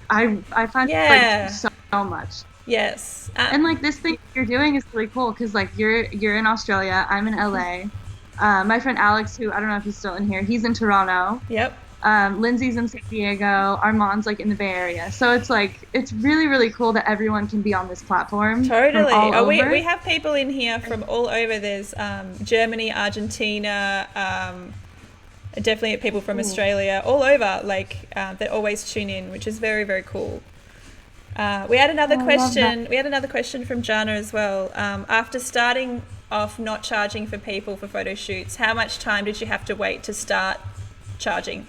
find like so much. Yes. And like this thing you're doing is really cool because like you're in Australia, I'm in LA. My friend Alex, who I don't know if he's still in here, he's in Toronto. Yep. Lindsay's in San Diego. Armand's like in the Bay Area. So it's like it's really, really cool that everyone can be on this platform. Totally. We have people in here from all over. There's Germany, Argentina, definitely people from Australia, all over, like that always tune in, which is very, very cool. We had another question from Jana as well. After starting off not charging for people for photo shoots, how much time did you have to wait to start charging?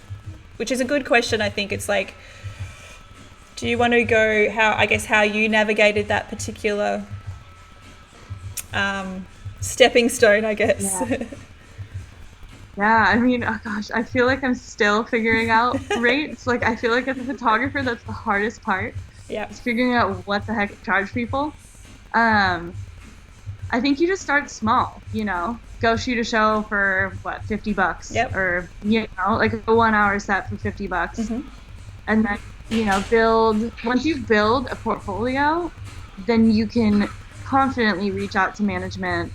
Which is a good question. I think it's like, do you want to go how you navigated that particular stepping stone, I guess? Yeah, I mean, oh gosh, I feel like I'm still figuring out rates. Like I feel like as a photographer, that's the hardest part. Yeah. Is figuring out what the heck to charge people. I think you just start small, go shoot a show for what, $50. Yep. Or, like a 1 hour set for $50. Mm-hmm. And then, once you build a portfolio, then you can confidently reach out to management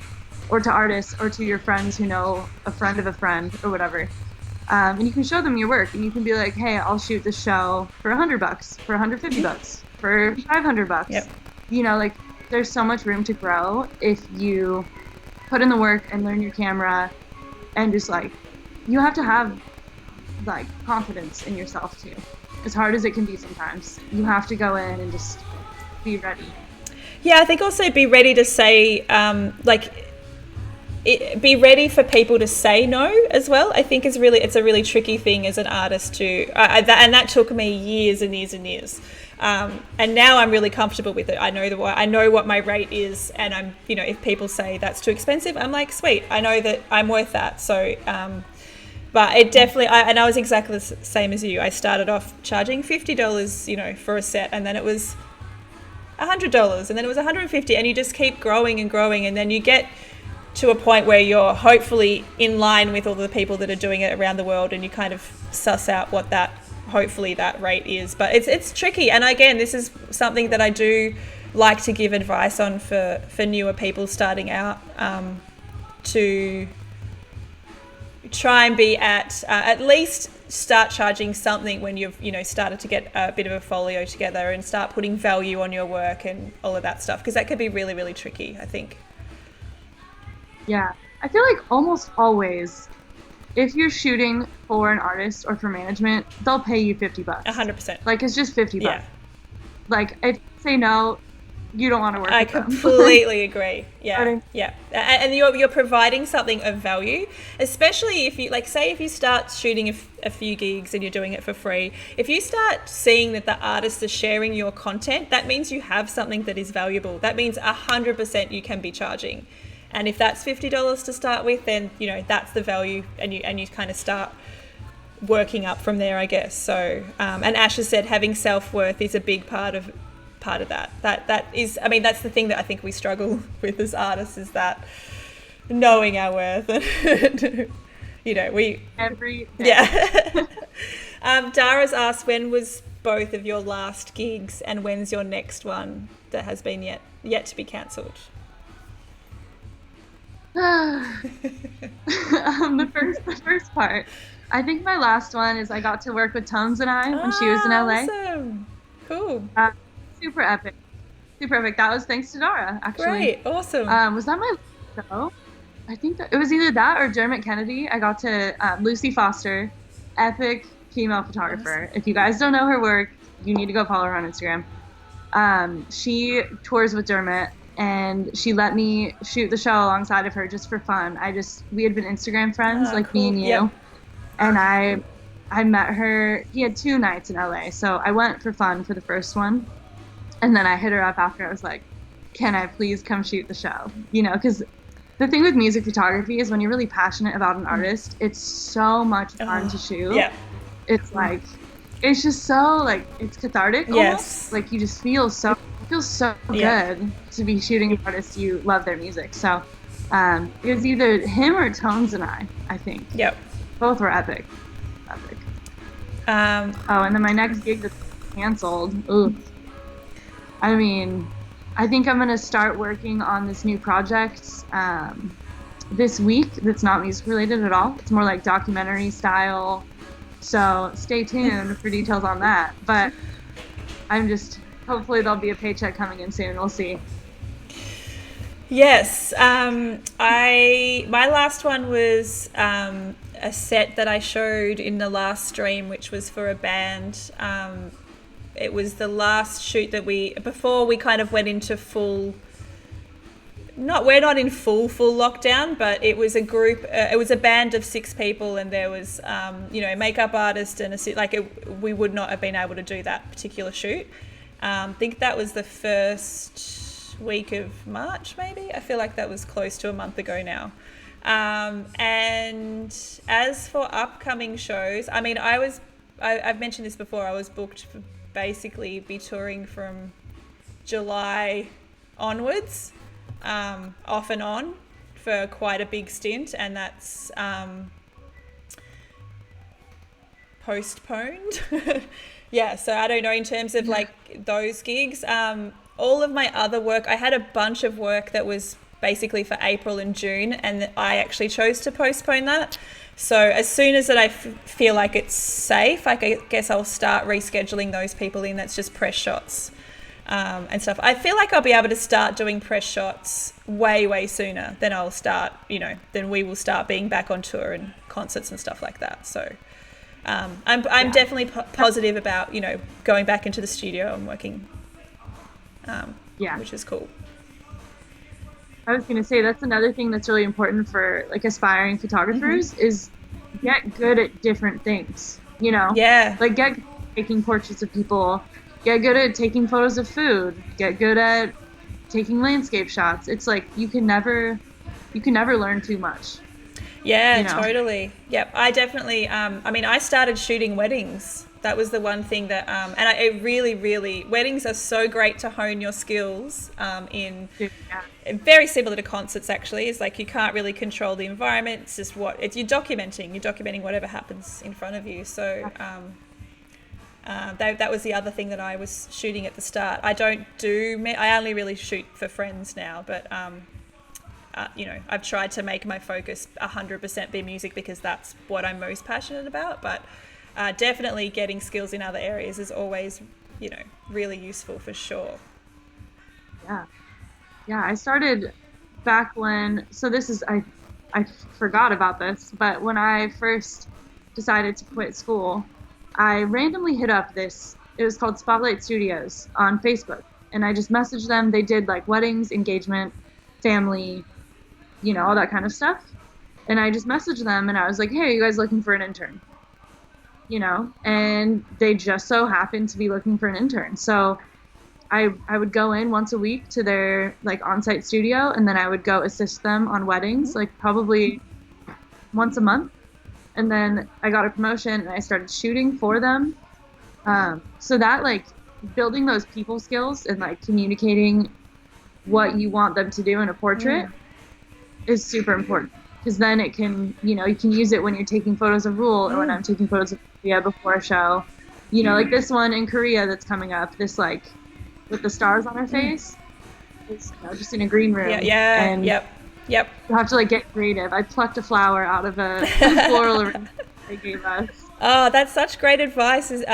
or to artists or to your friends who know a friend of a friend or whatever. And you can show them your work, and you can be like, hey, I'll shoot this show for $100, for $150, for $500. Yep. Like there's so much room to grow if you put in the work and learn your camera, and just like you have to have like confidence in yourself too. As hard as it can be sometimes, you have to go in and just be ready. Yeah, I think also be ready to say be ready for people to say no as well. I think it's a really tricky thing as an artist to, and that took me years and years and years. And now I'm really comfortable with it. I know what my rate is, and I'm, if people say that's too expensive, I'm like, sweet, I know that I'm worth that. So, but it definitely, I was exactly the same as you. I started off charging $50, for a set, and then it was $100, and then it was $150, and you just keep growing and growing, and then you get to a point where you're hopefully in line with all the people that are doing it around the world, and you kind of suss out what that hopefully that rate is. But it's tricky, and again, this is something that I do like to give advice on for newer people starting out, to try and be at least start charging something when you've started to get a bit of a folio together, and start putting value on your work and all of that stuff, because that could be really, really tricky, I think. Yeah, I feel like almost always, if you're shooting for an artist or for management, they'll pay you $50. 100%. Like, it's just $50. Yeah. Like, if you say no, you don't want to work I with them. completely agree. Yeah. I mean, yeah. And you're providing something of value, especially if you, like, say if you start shooting a few gigs and you're doing it for free, if you start seeing that the artists are sharing your content, that means you have something that is valuable. That means 100% you can be charging. And if that's $50 to start with, then, that's the value, and you kind of start working up from there, I guess. So, and Ash has said having self-worth is a big part of that. That is, I mean, that's the thing that I think we struggle with as artists, is that knowing our worth. We every day. Yeah. Dara's asked, when was both of your last gigs, and when's your next one that has been yet to be cancelled? The first part. I think my last one is I got to work with Tones and I when she was in LA. Awesome. Cool. Super epic. That was thanks to Dara, actually. Great. Awesome. Was that my show? I think that it was either that or Dermot Kennedy. I got to Lucy Foster, epic female photographer. Awesome. If you guys don't know her work, you need to go follow her on Instagram. She tours with Dermot, and she let me shoot the show alongside of her just for fun. We had been Instagram friends, like cool. Me and you. Yep. And I met her. He had 2 nights in LA, so I went for fun for the first one, and then I hit her up after. I was like, "Can I please come shoot the show?" Because the thing with music photography is when you're really passionate about an artist, it's so much fun to shoot. Yeah. It's like, it's just so like, it's cathartic. Almost. Yes. Like you just feel so good to be shooting an artist you love their music. So it was either him or Tones and I think. Yep. Both were epic. And then my next gig that's canceled. Ooh. I mean, I think I'm gonna start working on this new project this week. That's not music related at all. It's more like documentary style. So stay tuned for details on that. But hopefully there'll be a paycheck coming in soon. We'll see. Yes. My last one was a set that I showed in the last stream, which was for a band. It was the last shoot that before we kind of went into we're not in full lockdown, but it was a group, it was a band of 6 people, and there was, makeup artist and we would not have been able to do that particular shoot. I think that was the first week of March, maybe. I feel like that was close to a month ago now. And as for upcoming shows, I mean, I've mentioned this before, I was booked for basically be touring from July onwards, off and on for quite a big stint, and that's postponed. Yeah, so I don't know, in terms of like those gigs, all of my other work, I had a bunch of work that was basically for April and June, and I actually chose to postpone that. So as soon as that I feel like it's safe, I guess I'll start rescheduling those people in. That's just press shots and stuff. I feel like I'll be able to start doing press shots way sooner than I'll start, then we will start being back on tour and concerts and stuff like that. So I'm definitely positive about, going back into the studio and working, which is cool. I was going to say, that's another thing that's really important for like aspiring photographers is get good at different things, Yeah. Like get good at taking portraits of people, get good at taking photos of food, get good at taking landscape shots. It's like you can never learn too much. Yeah, you know. totally. Yep. I definitely, I mean, I started shooting weddings. That was the one thing that, it really, really, weddings are so great to hone your skills in, Yeah. very similar to concerts actually. It's like you can't really control the environment. It's just you're documenting whatever happens in front of you. So that was the other thing that I was shooting at the start. I only really shoot for friends now, but I've tried to make my focus 100% be music because that's what I'm most passionate about. But definitely getting skills in other areas is always, really useful for sure. Yeah, I started back when, so this is, I forgot about this, but when I first decided to quit school, I randomly hit up it was called Spotlight Studios on Facebook. And I just messaged them. They did like weddings, engagement, family, all that kind of stuff. And I just messaged them and I was like, hey, are you guys looking for an intern? And they just so happened to be looking for an intern. So I would go in once a week to their like on-site studio, and then I would go assist them on weddings, like probably once a month. And then I got a promotion and I started shooting for them. So that like building those people skills and like communicating what you want them to do in a portrait is super important, because then it can, you can use it when you're taking photos of Rule or when I'm taking photos of Korea before a show. Like this one in Korea that's coming up, this like with the stars on her face. It's just in a green room. Yeah. And Yep. you have to like get creative. I plucked a flower out of a floral arrangement they gave us. Oh, that's such great advice. Is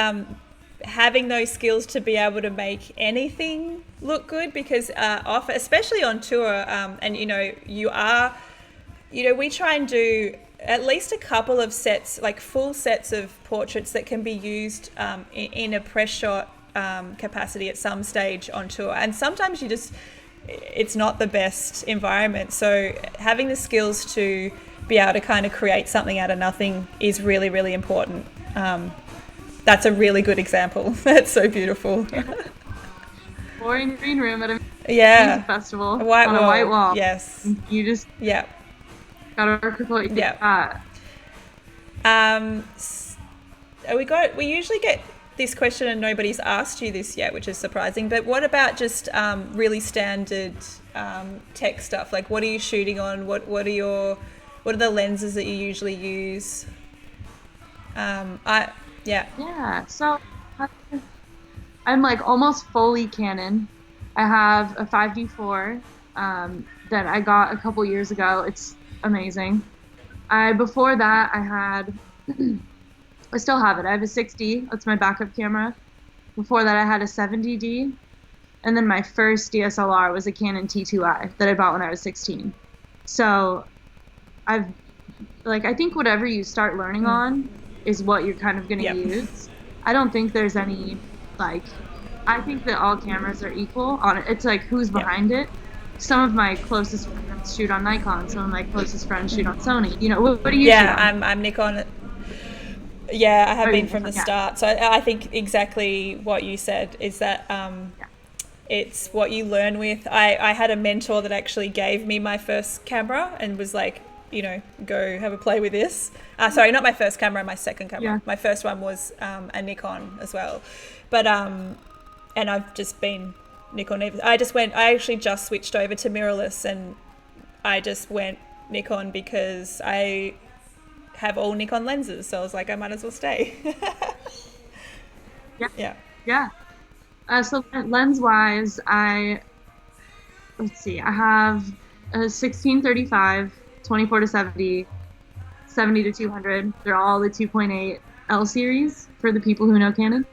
having those skills to be able to make anything look good, because often, especially on tour, and we try and do at least a couple of sets, like full sets of portraits that can be used in a press shot capacity at some stage on tour. And sometimes it's not the best environment. So having the skills to be able to kind of create something out of nothing is really, really important. That's a really good example. That's so beautiful. Or in green room at a music festival a white wall. Yes. You just gotta work with what you got. We usually get this question and nobody's asked you this yet, which is surprising, but what about just really standard tech stuff? Like, what are you shooting on? What are the lenses that you usually use? So I'm like almost fully Canon. I have a 5D4 that I got a couple years ago. It's amazing. Before that I had I still have it. I have a 6D. That's my backup camera. Before that, I had a 70D. And then my first DSLR was a Canon T2i that I bought when I was 16. So I think whatever you start learning on is what you're kind of going to use. I don't think there's any, I think that all cameras are equal on it. It's like who's behind it. Some of my closest friends shoot on Nikon. Some of my closest friends shoot on Sony. What do you shoot on? I'm Nikon. Yeah, I have been from the start. So I think exactly what you said is that it's what you learn with. I had a mentor that actually gave me my first camera and was like, go have a play with this. Sorry, not my first camera, my second camera. Yeah. My first one was a Nikon as well. But, and I've just been Nikon. I actually just switched over to mirrorless, and I just went Nikon because I have all Nikon lenses, so I was like, I might as well stay. Yeah. So lens wise, I have a 16-35, 24-70, 70-200. They're all the 2.8 L series for the people who know Canon.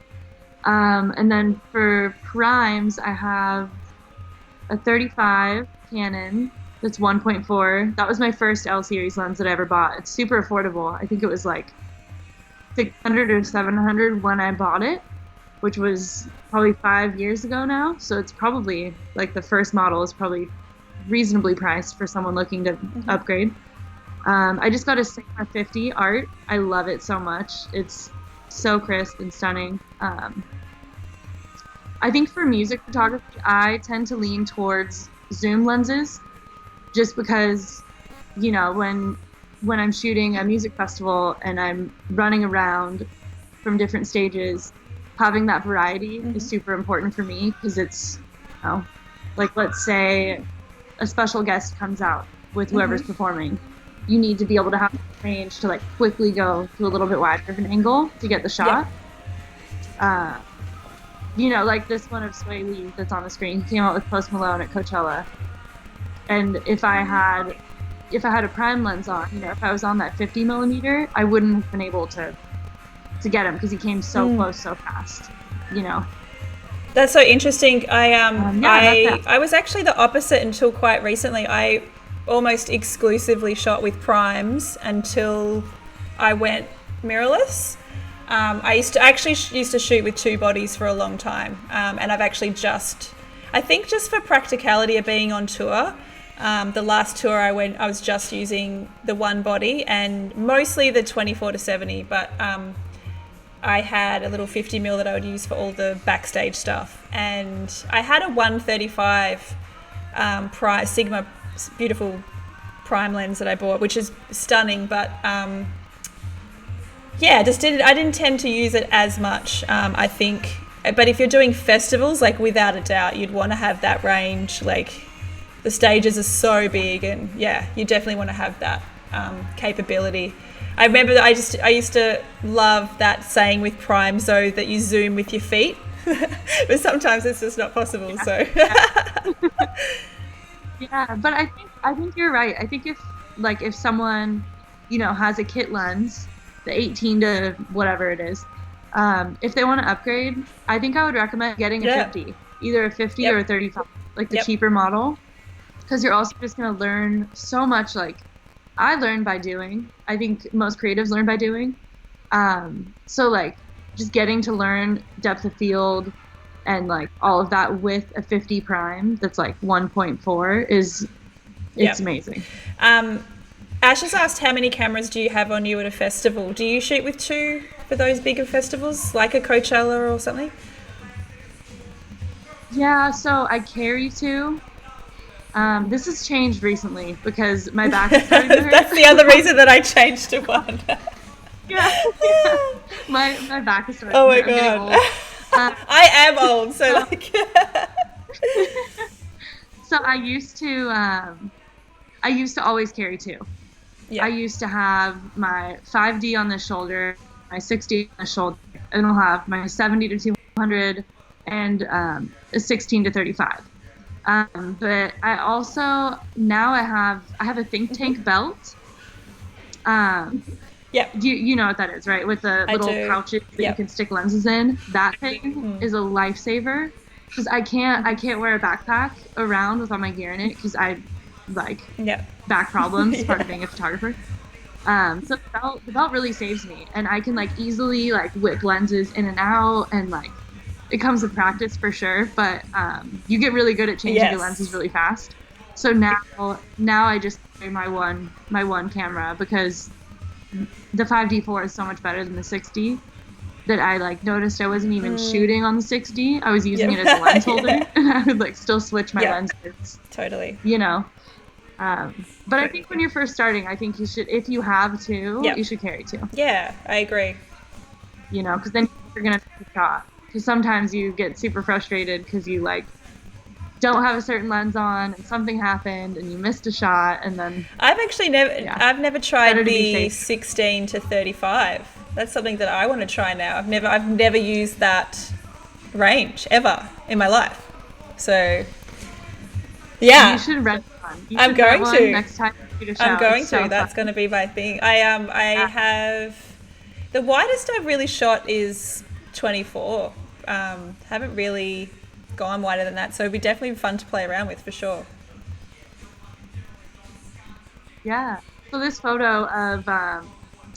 And then for primes, I have a 35 Canon that's 1.4. That was my first L series lens that I ever bought. It's super affordable. I think it was like $600 or $700 when I bought it, which was probably 5 years ago now. So it's probably like the first model is probably reasonably priced for someone looking to upgrade. I just got a Sigma 50 Art. I love it so much. It's so crisp and stunning. I think for music photography, I tend to lean towards zoom lenses, just because, when when I'm shooting a music festival and I'm running around from different stages, having that variety is super important for me, because it's, you know, like, let's say a special guest comes out with whoever's performing. You need to be able to have range to like quickly go to a little bit wider of an angle to get the shot. You know, like this one of Sway Lee that's on the screen. He came out with Post Malone at Coachella. And if I had a prime lens on, you know, if I was on that 50 millimeter, I wouldn't have been able to get him, because he came so close so fast, you know. That's so interesting. I was actually the opposite until quite recently. I almost exclusively shot with primes until I went mirrorless. I used to shoot with two bodies for a long time, and I've actually I think just for practicality of being on tour, the last tour I was just using the one body, and mostly the 24-70, but I had a little 50 mil that I would use for all the backstage stuff, and I had a 135 Sigma beautiful prime lens that I bought, which is stunning, but I didn't tend to use it as much, I think. But if you're doing festivals, like, without a doubt, you'd want to have that range. Like, the stages are so big, and you definitely want to have that capability. I remember that I used to love that saying with prime, so that you zoom with your feet, but sometimes it's just not possible. Yeah, but I think you're right. I think if someone, you know, has a kit lens, the 18 to whatever it is, if they want to upgrade, I think I would recommend getting a 50, either a 50 or a 35, like the cheaper model, because you're also just going to learn so much. Like, I learned by doing. I think most creatives learn by doing. So like, just getting to learn depth of field and like all of that with a 50 prime that's like 1.4 it's amazing. Ash has asked, how many cameras do you have on you at a festival? Do you shoot with two for those bigger festivals, like a Coachella or something? Yeah, so I carry two. This has changed recently because my back is starting to hurt. That's the other reason that I changed to one. yeah. My back is starting to hurt. Oh my God. I am old, so like... So I used to always carry two. Yeah. I used to have my 5D on the shoulder, my 60 on the shoulder, and I'll have my 70 to 200 and a 16 to 35. But I also now I have a think tank belt. You know what that is, right? With the little pouches that you can stick lenses in. That thing is a lifesaver, because I can't wear a backpack around with all my gear in it, because I back problems part of being a photographer. So the belt really saves me, and I can like easily like whip lenses in and out, and like it comes with practice for sure, but you get really good at changing your lenses really fast. So now I just carry my one camera, because the 5D4 is so much better than the 60 that I like noticed I wasn't even shooting on the 60. I was using it as a lens holder, and I would like still switch my lenses. Totally. You know. But I think when you're first starting, I think you should, if you have two, you should carry two. Yeah, I agree. You know, because then you're going to take a shot. Because sometimes you get super frustrated because you like don't have a certain lens on and something happened and you missed a shot, and then I've actually never tried the 16 to 35. That's something that I want to try now. I've never used that range ever in my life. So yeah, you should rent one. I'm going to next time you shoot a shot. I'm going to. That's going to be my thing. I have the widest I've really shot is 24. Haven't really gone wider than that, so it'd be definitely fun to play around with for sure. Yeah. So this photo of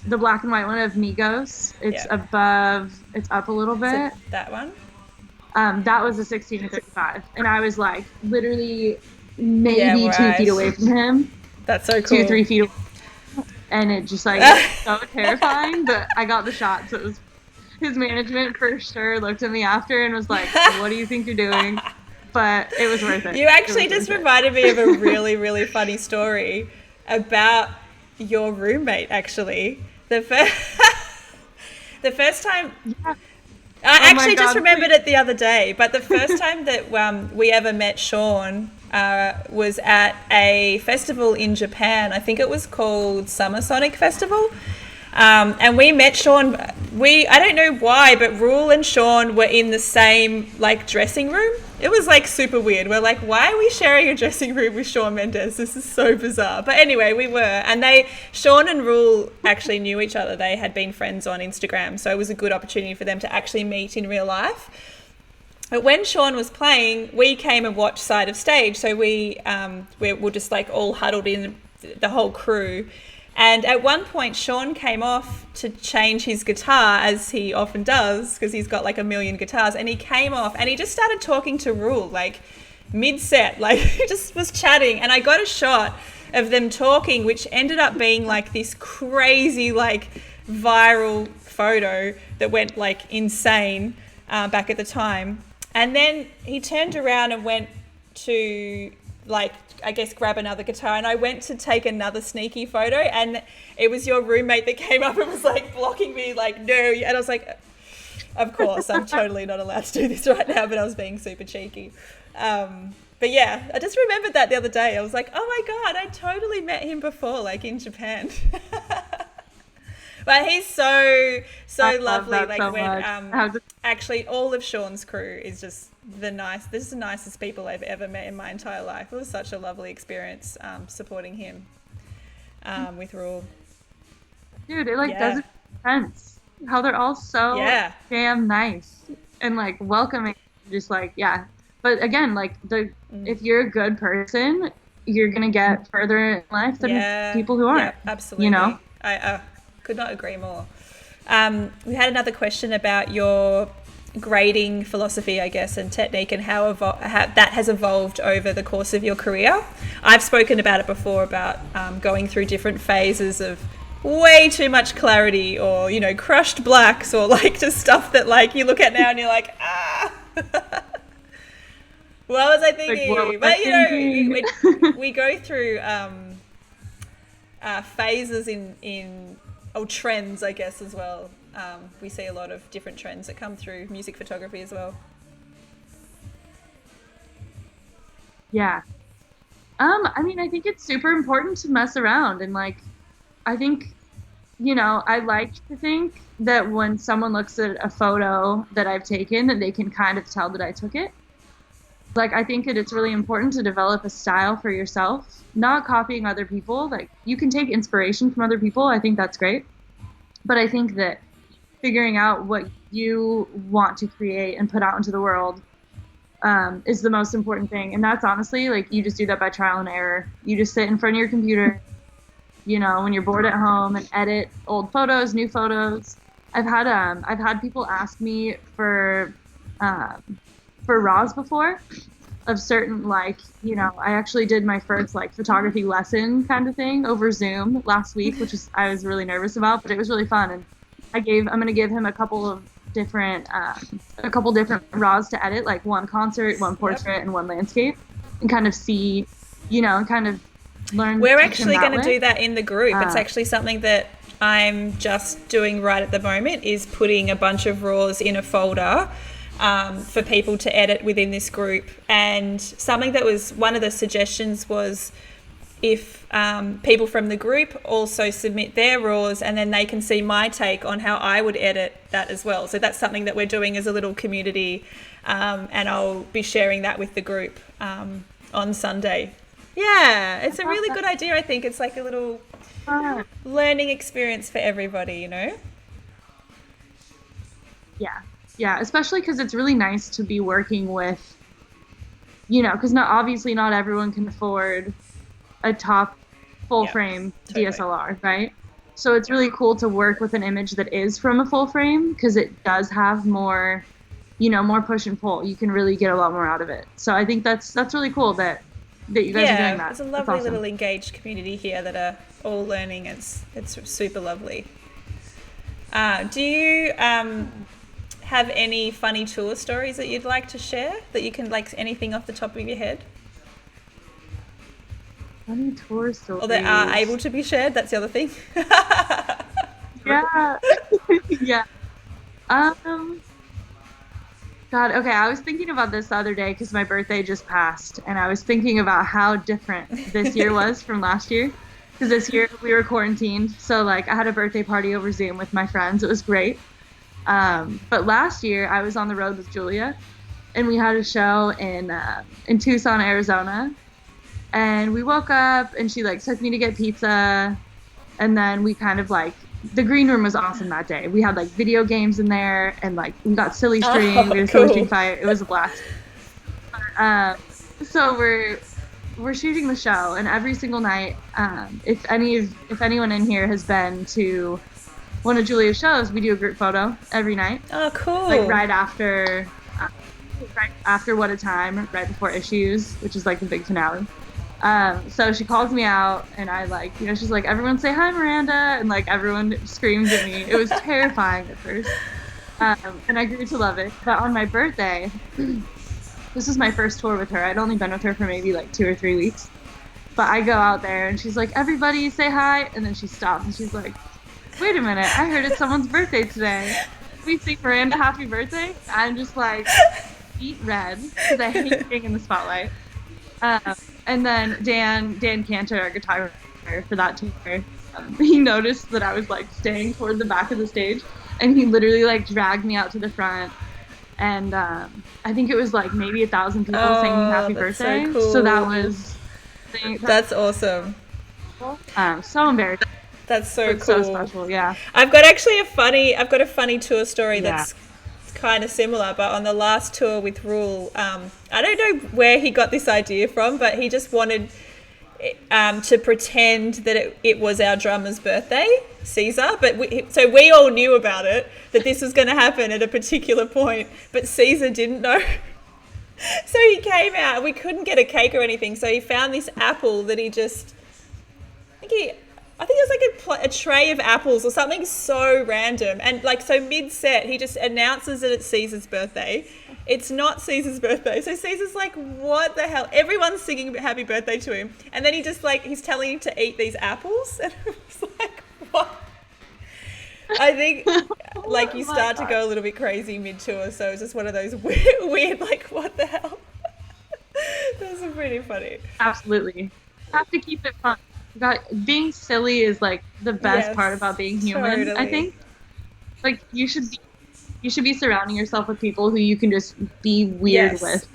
the black and white one of Migos, it's up a little bit. So that one? That was a 16 to 35, and I was like literally maybe 2 feet away from him. That's so cool. 2-3 feet away. And it just like so terrifying, but I got the shot, so it was. His management for sure looked at me after and was like, what do you think you're doing? But it was worth it. You actually just reminded me of a really, really funny story about your roommate, actually. The first, the first time... Yeah. I actually just remembered it the other day, but the first time that we ever met Sean was at a festival in Japan. I think it was called Summer Sonic Festival. And we met Sean. I don't know why, but Rule and Sean were in the same like dressing room. It was like super weird. We're like, why are we sharing a dressing room with Shawn Mendes? This is so bizarre. But anyway, we were. And Sean and Rule actually knew each other. They had been friends on Instagram. So it was a good opportunity for them to actually meet in real life. But when Sean was playing, we came and watched side of stage. So we were just like all huddled in, the whole crew. And at one point, Sean came off to change his guitar, as he often does, because he's got like a million guitars. And he came off and he just started talking to Rule, like mid-set, like he just was chatting. And I got a shot of them talking, which ended up being like this crazy, like viral photo that went like insane back at the time. And then he turned around and went to like, I guess, grab another guitar, and I went to take another sneaky photo, and it was your roommate that came up and was like blocking me, like, no. And I was like, of course, I'm totally not allowed to do this right now, but I was being super cheeky. But yeah, I just remembered that the other day. I was like, oh my God, I totally met him before, like in Japan. But he's so lovely. Like so when actually all of Sean's crew is just this is the nicest people I've ever met in my entire life. It was such a lovely experience supporting him with Rule. Dude, it like doesn't make sense how they're all so damn nice and like welcoming, just like But again, like if you're a good person, you're gonna get further in life than people who aren't. Yeah, absolutely. You know, I could not agree more. We had another question about your grading philosophy, I guess, and technique, and how that has evolved over the course of your career. I've spoken about it before, about going through different phases of way too much clarity, or, you know, crushed blacks, or like just stuff that like you look at now and you're like, what was I thinking? Like, but you know, we go through phases in trends, I guess, as well. We see a lot of different trends that come through music photography as well. Yeah. I mean, I think it's super important to mess around, and like, I think, you know, I like to think that when someone looks at a photo that I've taken, that they can kind of tell that I took it. Like, I think that it's really important to develop a style for yourself, not copying other people. Like, you can take inspiration from other people. I think that's great. But I think that figuring out what you want to create and put out into the world is the most important thing. And that's honestly, like, you just do that by trial and error. You just sit in front of your computer, you know, when you're bored at home, and edit old photos, new photos. I've had people ask me for RAWs before, of certain, like, you know, I actually did my first like photography lesson kind of thing over Zoom last week, which is, I was really nervous about, but it was really fun. And I'm going to give him a couple different RAWs to edit, like one concert, one portrait, and one landscape, and kind of see, you know, and kind of learn. We're actually going to do that in the group. It's actually something that I'm just doing right at the moment, is putting a bunch of RAWs in a folder for people to edit within this group. And something that was one of the suggestions was if people from the group also submit their RAWs, and then they can see my take on how I would edit that as well. So that's something that we're doing as a little community, and I'll be sharing that with the group on Sunday. Yeah, it's a really good idea. I think it's like a little learning experience for everybody, you know? Yeah, especially because it's really nice to be working with, you know, because obviously not everyone can afford a top full frame DSLR, right? So it's really cool to work with an image that is from a full frame, because it does have more, you know, more push and pull. You can really get a lot more out of it. So I think that's really cool that you guys are doing that. Yeah, it's a lovely little engaged community here that are all learning. It's super lovely. Do you have any funny tour stories that you'd like to share, that you can, like, anything off the top of your head? Funny tour stories. Or that are able to be shared. That's the other thing. Yeah. Yeah. Um, God, okay, I was thinking about this the other day because my birthday just passed, and I was thinking about how different this year was from last year. Because this year we were quarantined, so like I had a birthday party over Zoom with my friends. It was great. But last year I was on the road with Julia, and we had a show in Tucson, Arizona. And we woke up, and she like took me to get pizza, and then we kind of like the green room was awesome that day. We had like video games in there, and like we got silly string. We had a silly string fight. It was a blast. Uh, so we're shooting the show, and every single night, if anyone in here has been to one of Julia's shows, we do a group photo every night. Oh, cool! Like right after What a Time, right before Issues, which is like the big finale. So she calls me out, and I like, she's like, everyone say hi, Miranda, and like everyone screams at me. It was terrifying at first, and I grew to love it. But on my birthday, this was my first tour with her. I'd only been with her for maybe like 2 or 3 weeks, but I go out there, and she's like, everybody say hi, and then she stops, and she's like, wait a minute, I heard it's someone's birthday today. Can we sing Miranda happy birthday? I'm just like, beet red, because I hate being in the spotlight. And then Dan Cantor, our guitar player for that tour, he noticed that I was like staying toward the back of the stage, and he literally like dragged me out to the front, and I think it was like maybe 1,000 people singing happy birthday. So cool. So that was that's awesome. So embarrassing. That's so cool. So special. Yeah. I've got a funny tour story that's kind of similar, but on the last tour with Rule, I don't know where he got this idea from, but he just wanted to pretend that it was our drummer's birthday, Caesar, but we all knew about it, that this was going to happen at a particular point, but Caesar didn't know. So he came out, we couldn't get a cake or anything, so he found this apple that I think it was like a tray of apples or something so random. And like, so mid-set, he just announces that it's Caesar's birthday. It's not Caesar's birthday. So Caesar's like, what the hell? Everyone's singing happy birthday to him. And then he's telling him to eat these apples. And it was like, what? I think like you start to go a little bit crazy mid-tour. So it's just one of those weird like, what the hell? Those are pretty funny. Absolutely. Have to keep it fun. Being silly is like the best part about being human. Totally. I think like you should be surrounding yourself with people who you can just be weird with,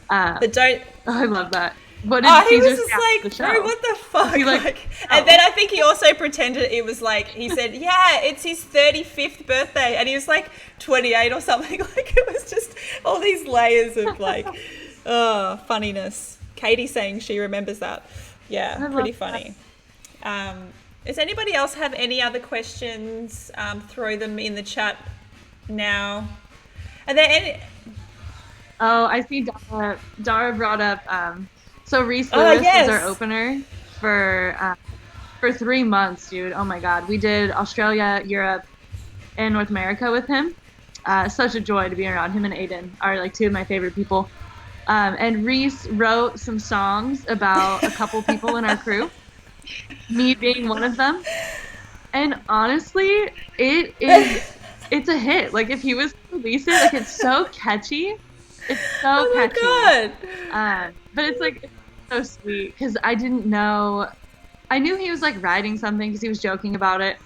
but don't. I love that. But he was just like, bro, what the fuck? And then I think he also pretended it was like, he said, yeah, it's his 35th birthday, and he was like 28 or something. Like it was just all these layers of like, funniness. Katie saying she remembers that. Yeah, pretty funny. Does anybody else have any other questions? Throw them in the chat now. Are there any? Oh, I see Dara brought up, so Reese Lewis was our opener for 3 months, dude. Oh my God. We did Australia, Europe, and North America with him. Such a joy to be around him, and Aiden are like 2 of my favorite people. And Reese wrote some songs about a couple people in our crew, me being one of them. And honestly, it's a hit. Like if he was to release it, like it's so catchy. It's so catchy. Oh my God. But it's like so sweet because I didn't know. I knew he was like writing something because he was joking about it.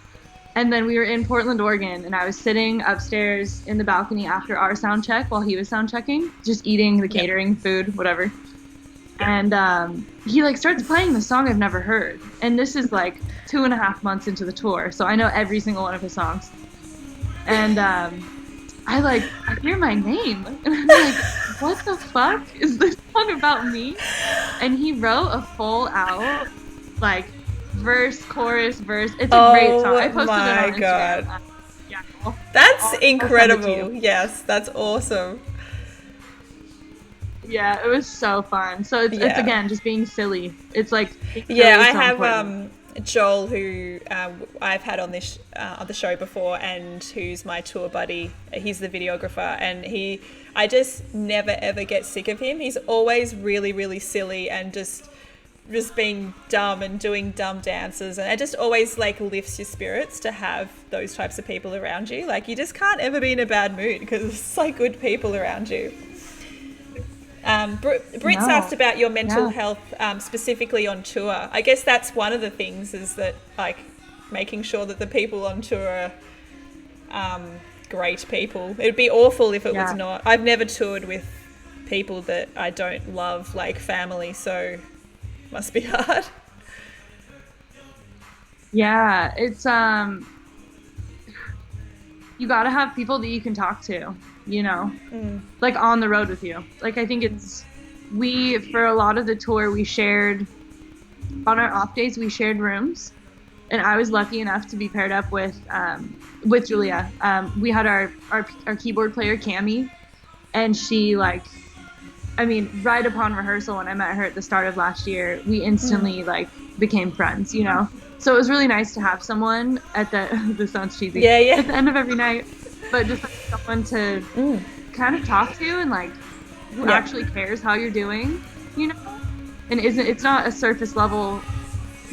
And then we were in Portland, Oregon, and I was sitting upstairs in the balcony after our sound check while he was sound checking, just eating the catering food, whatever. And he like starts playing the song I've never heard. And this is like 2.5 months into the tour, so I know every single one of his songs. And I hear my name, and I'm like, what the fuck is this song about me? And he wrote a full out, like, verse, chorus, verse. It's a great song. I posted it on Instagram. God. That's incredible. Yes, that's awesome. Yeah, it was so fun. So it's again just being silly. It's like I have Joel, who I've had on this on the show before, and who's my tour buddy. He's the videographer, and I just never ever get sick of him. He's always really, really silly and just just being dumb and doing dumb dances, and it just always like lifts your spirits to have those types of people around you. Like you just can't ever be in a bad mood because it's like good people around you. Brit's asked about your mental health specifically on tour. I guess that's one of the things, is that like making sure that the people on tour are great people. It'd be awful if it was not. I've never toured with people that I don't love, like family, so must be hard. Yeah, it's you gotta have people that you can talk to, you know, like on the road with you. Like I think for a lot of the tour we shared, on our off days we shared rooms, and I was lucky enough to be paired up with Julia. We had our keyboard player Cammie, and she right upon rehearsal when I met her at the start of last year, we instantly became friends, you know? So it was really nice to have someone at this sounds cheesy. Yeah. At the end of every night, but just someone to kind of talk to and who actually cares how you're doing, you know? And it's not a surface level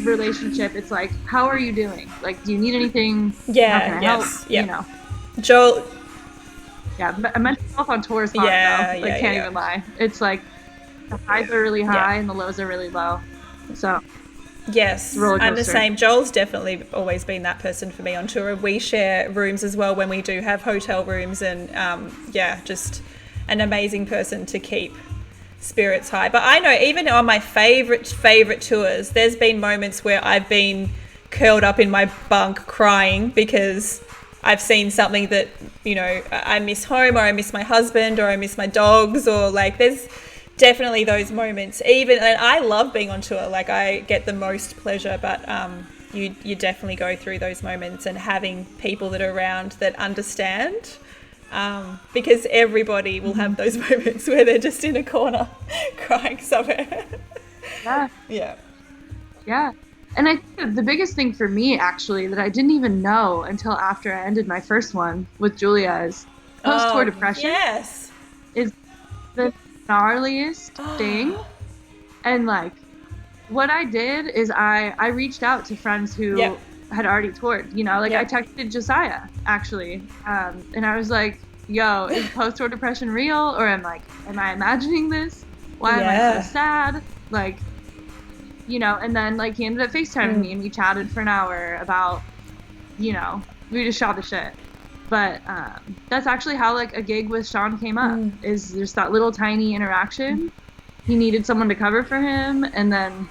relationship. It's like, how are you doing? Like, do you need anything? Yeah, how can I help? Yeah. You know? Joel. Yeah, mental health on tour is hard, though. Can't even lie. It's like the highs are really high and the lows are really low. So yes, I'm the same. Joel's definitely always been that person for me on tour. We share rooms as well when we do have hotel rooms, and just an amazing person to keep spirits high. But I know even on my favorite tours, there's been moments where I've been curled up in my bunk crying because I've seen something that, you know, I miss home, or I miss my husband, or I miss my dogs, or there's definitely those moments. And I love being on tour. Like I get the most pleasure, but you definitely go through those moments, and having people that are around that understand, because everybody will have those moments where they're just in a corner crying somewhere. Yeah. And I think the biggest thing for me, actually, that I didn't even know until after I ended my first one with Julia is post-tour depression is the gnarliest thing. And what I did is I reached out to friends who had already toured, you know, I texted Josiah, actually, and I was like, yo, is post-tour depression real? Or am I imagining this? Why am I so sad? You know, and then he ended up FaceTiming me, and we chatted for an hour about, you know, we just shot the shit. But that's actually how a gig with Sean came up, is there's that little tiny interaction. He needed someone to cover for him, and then,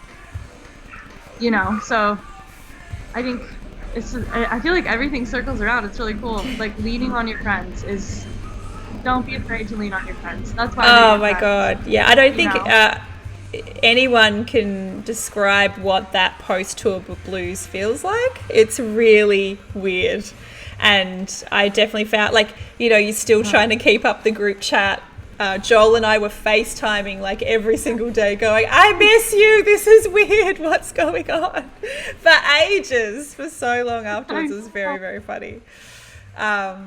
you know, so I think I feel like everything circles around. It's really cool. Leaning on your friends don't be afraid to lean on your friends. That's why. Oh my God. Yeah. I don't think anyone can describe what that post-tour blues feels like. It's really weird. And I definitely found, you're still trying to keep up the group chat. Joel and I were FaceTiming every single day going, I miss you, this is weird, what's going on? For ages, for so long afterwards. It was very, very funny. Yes,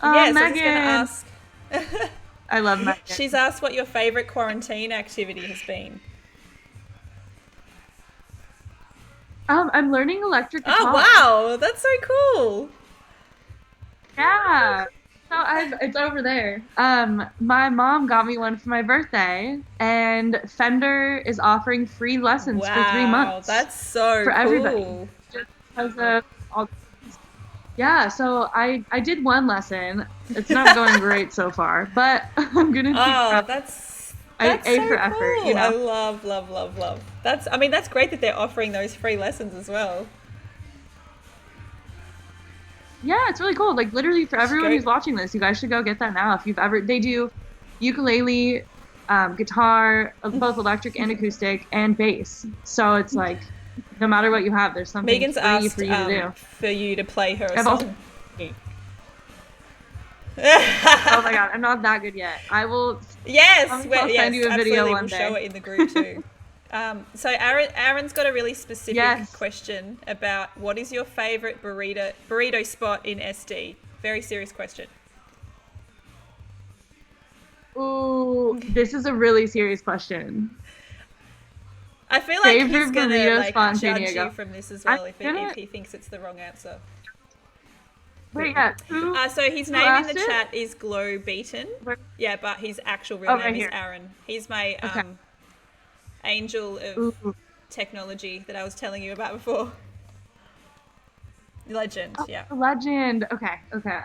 I was going to ask. I love Megan. She's asked what your favorite quarantine activity has been. I'm learning electric guitar. Oh, wow. That's so cool. Yeah. So it's over there. My mom got me one for my birthday, and Fender is offering free lessons for 3 months. That's so for cool. Everybody. Just because of all. Yeah, so I did one lesson. It's not going great so far, but I'm gonna. That's A so for effort. Cool. You know, I love. That's great that they're offering those free lessons as well. Yeah, it's really cool. Literally for everyone who's watching this, you guys should go get that now. If they do ukulele, guitar, both electric and acoustic, and bass. So it's no matter what you have, there's something Megan's free asked for you to do. For you to play her a song. Oh my God, I'm not that good yet. I will. Yes, I'll send you a video one day. We'll show it in the group too. So Aaron's got a really specific question about what is your favorite burrito spot in SD? Very serious question. Ooh, this is a really serious question. I feel like he's Favorite gonna burrito like spot in San judge you Diego. from this as I'm well if gonna he thinks it's the wrong answer. wait. Yeah, who? So his who name in asked the it? chat is Glow Beaton. Where- Yeah, but his actual real Oh, name right is here. Aaron. He's my Okay. angel of Ooh. technology that I was telling you about before. Legend, Oh, yeah. legend. Okay. Okay.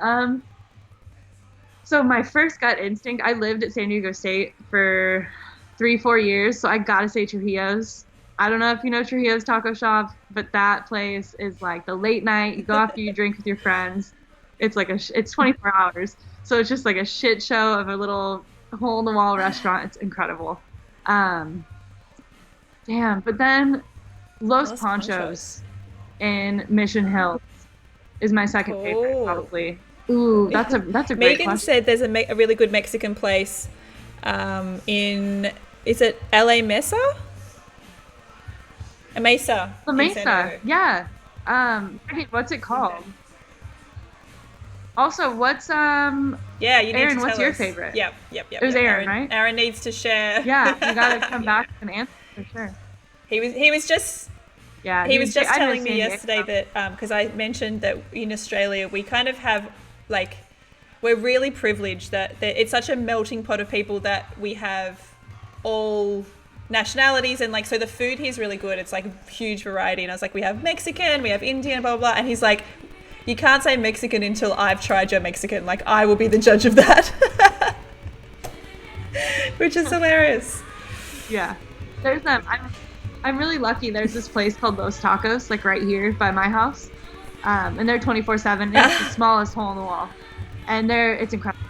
So my first gut instinct, I lived at San Diego State for 3, 4 years, so I gotta say Trujillo's. I don't know if you know Trujillo's Taco Shop, but that place is like the late night. You go after you drink with your friends. It's like it's 24 hours, so it's just like a shit show of a little hole in the wall restaurant. It's incredible. Um, damn. But then Los Los Panchos in Mission Hills is my second favorite, Cool. probably. Ooh, that's a great Megan question. said there's a really good Mexican place in, is it LA Mesa? A Mesa. The in San Mesa, Diego. yeah. Okay, what's it called? Also, what's Yeah, you need Aaron, to what's tell your us. favorite? Yep. It was Aaron, right? Aaron needs to share. Yeah, you gotta come back with an answer for sure. He was just Yeah, he was just I miss telling me San Diego. yesterday that because I mentioned that in Australia we kind of have like we're really privileged that it's such a melting pot of people that we have all nationalities and like so the food here is really good. It's like a huge variety and I was like we have Mexican, we have Indian, blah blah blah, and he's like you can't say Mexican until I've tried your Mexican. Like I will be the judge of that, which is hilarious. Yeah, there's I'm really lucky. There's this place called Los Tacos, like right here by my house, and they're 24/7. It's the smallest hole in the wall, and it's incredible,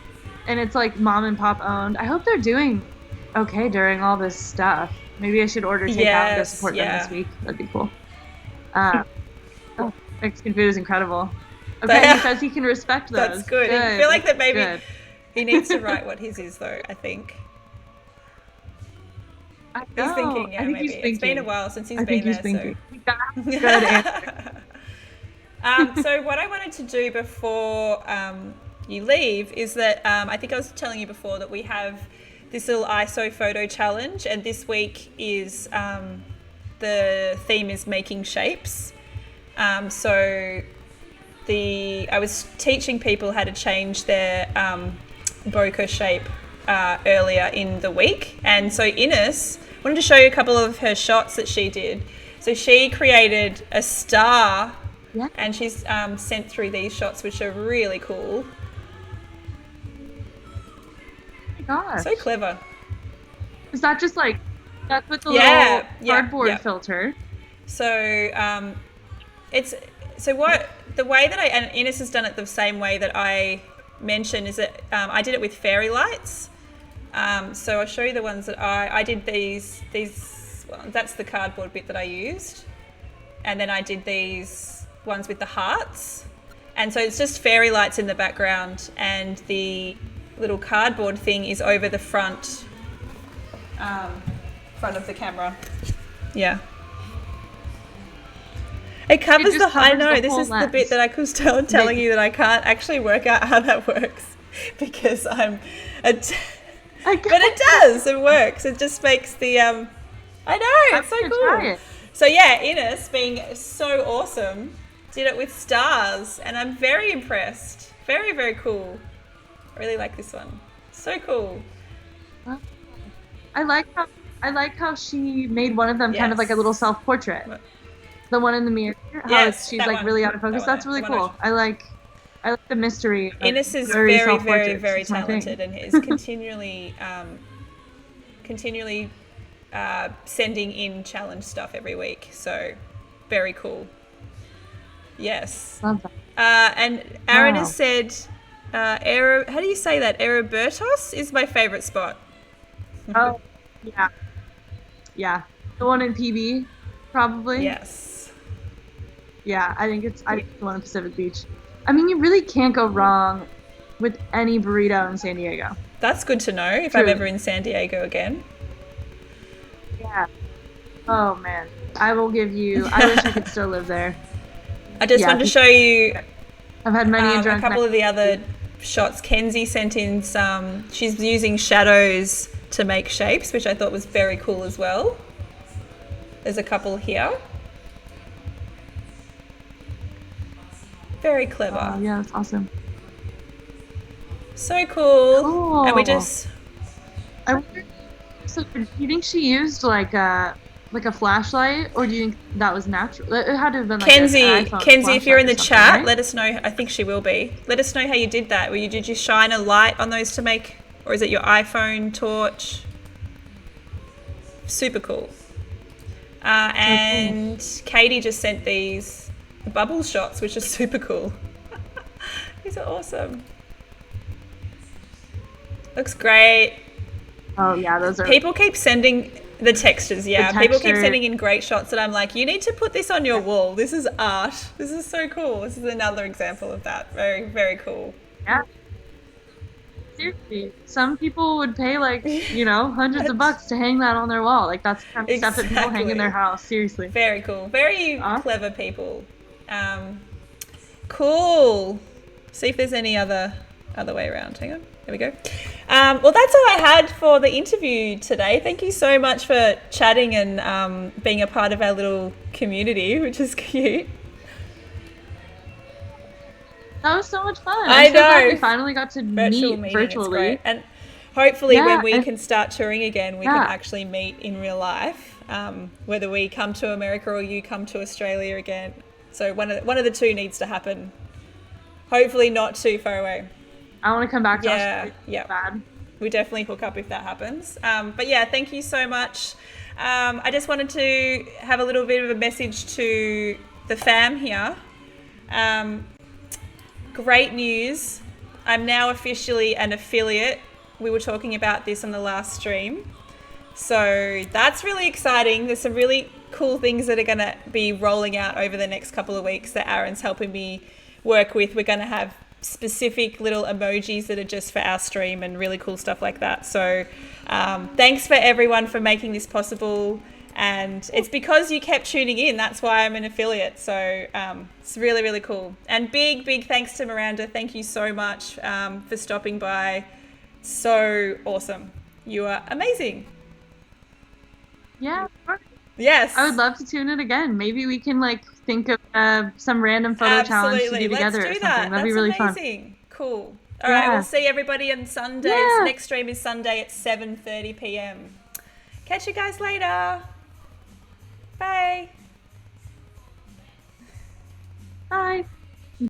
and it's like mom and pop owned. I hope they're doing okay during all this stuff. Maybe I should order takeout and go support them this week. That'd be cool. Mexican food is incredible. Okay, he says he can respect those. That's good. I feel like that maybe Good. he needs to write what his is though, I think. I He's know. thinking, yeah, I think maybe. he's thinking. It's been a while since he's I been think he's there. thinking. So. Good answer. So what I wanted to do before you leave is that I think I was telling you before that we have this little ISO photo challenge, and this week is the theme is making shapes. So I was teaching people how to change their bokeh shape earlier in the week, and so Ines wanted to show you a couple of her shots that she did. So she created a star, and she's sent through these shots, which are really cool. Oh my gosh. So clever. Is that just like that's with the Yeah, little cardboard yeah. filter? So it's so what the way that and Ines has done it the same way that I mentioned is that I did it with fairy lights. So I'll show you the ones that I did these well, that's the cardboard bit that I used, and then I did these ones with the hearts, and so it's just fairy lights in the background and the little cardboard thing is over the front of the camera. Yeah. It covers just I covers know, the this whole is the lens. bit that I was telling you that I can't actually work out how that works because I'm but it does, it works. It just makes the I know, it's so gonna cool. try it. So yeah, Ines, being so awesome, did it with stars, and I'm very impressed. Very, very cool. I really like this one. So cool. I like how she made one of them kind of like a Yes. little self-portrait. The one in the mirror. How Yes, she's that like one. really out of focus. That one, That's really the one I cool. I like the mystery. of Ines is blurry very, very, self-portraits. very It's my thing. talented and is continually sending in challenge stuff every week. So very cool. Yes. Love that. And Aaron Wow. has said, how do you say that? Erebertos is my favorite spot. Oh, yeah. Yeah. The one in PB, probably. Yes. Yeah, I think it's the one in Pacific Beach. I mean, you really can't go wrong with any burrito in San Diego. That's good to know if I'm True. ever in San Diego again. Yeah. Oh, man. I will give you... I wish I could still live there. I just Yeah, wanted to show you I've had many a couple of the other shots. Kenzie sent in some, she's using shadows to make shapes, which I thought was very cool as well. There's a couple here. Very clever. Yeah, that's awesome. So cool. Cool. And we just... I wonder, so do you think she used like a flashlight, or do you think that was natural? It had to have been like Kenzie, an iPhone Kenzie, if you're in the flashlight or chat, something, right? let us know. I think she will be. Let us know how you did that. Did you shine a light on those to make, or is it your iPhone torch? Super cool. And Katie just sent these bubble shots, which is super cool. These are awesome. Looks great. Oh yeah, those are. People keep sending the textures, yeah. The People keep texture. sending in great shots and I'm like, you need to put this on your wall. This is art. This is so cool. This is another example of that. Very, very cool. Yeah. Seriously, some people would pay like, hundreds of bucks to hang that on their wall. Like that's the kind of stuff that people hang in their house. Seriously. Very cool. Very Awesome. clever people. Cool. See if there's any other way around. Hang on. There we go. Well, that's all I had for the interview today. Thank you so much for chatting and being a part of our little community, which is cute. That was so much fun. I I'm so glad know. we finally got to Virtual meet meeting, virtually. it's great. And hopefully Yeah, when we and- can start touring again, we Yeah. can actually meet in real life, whether we come to America or you come to Australia again. So one of the two needs to happen. Hopefully not too far away. I want to come back to Yeah, Australia. yeah. Bad. We definitely hook up if that happens. But yeah, thank you so much. I just wanted to have a little bit of a message to the fam here. Great news. I'm now officially an affiliate. We were talking about this on the last stream. So that's really exciting. There's some really cool things that are going to be rolling out over the next couple of weeks that Aaron's helping me work with. We're going to have specific little emojis that are just for our stream and really cool stuff like that. So thanks for everyone for making this possible. And it's because you kept tuning in. That's why I'm an affiliate. So it's really, really cool. And big thanks to Miranda. Thank you so much for stopping by. So awesome. You are amazing. Yeah. of course. Yes. I would love to tune in again. Maybe we can think of some random photo challenge to do together or something. That'd be really amazing. Cool. All right, we'll see everybody on Sundays. Yeah. Next stream is Sunday at 7:30 p.m. Catch you guys later. Bye. Bye.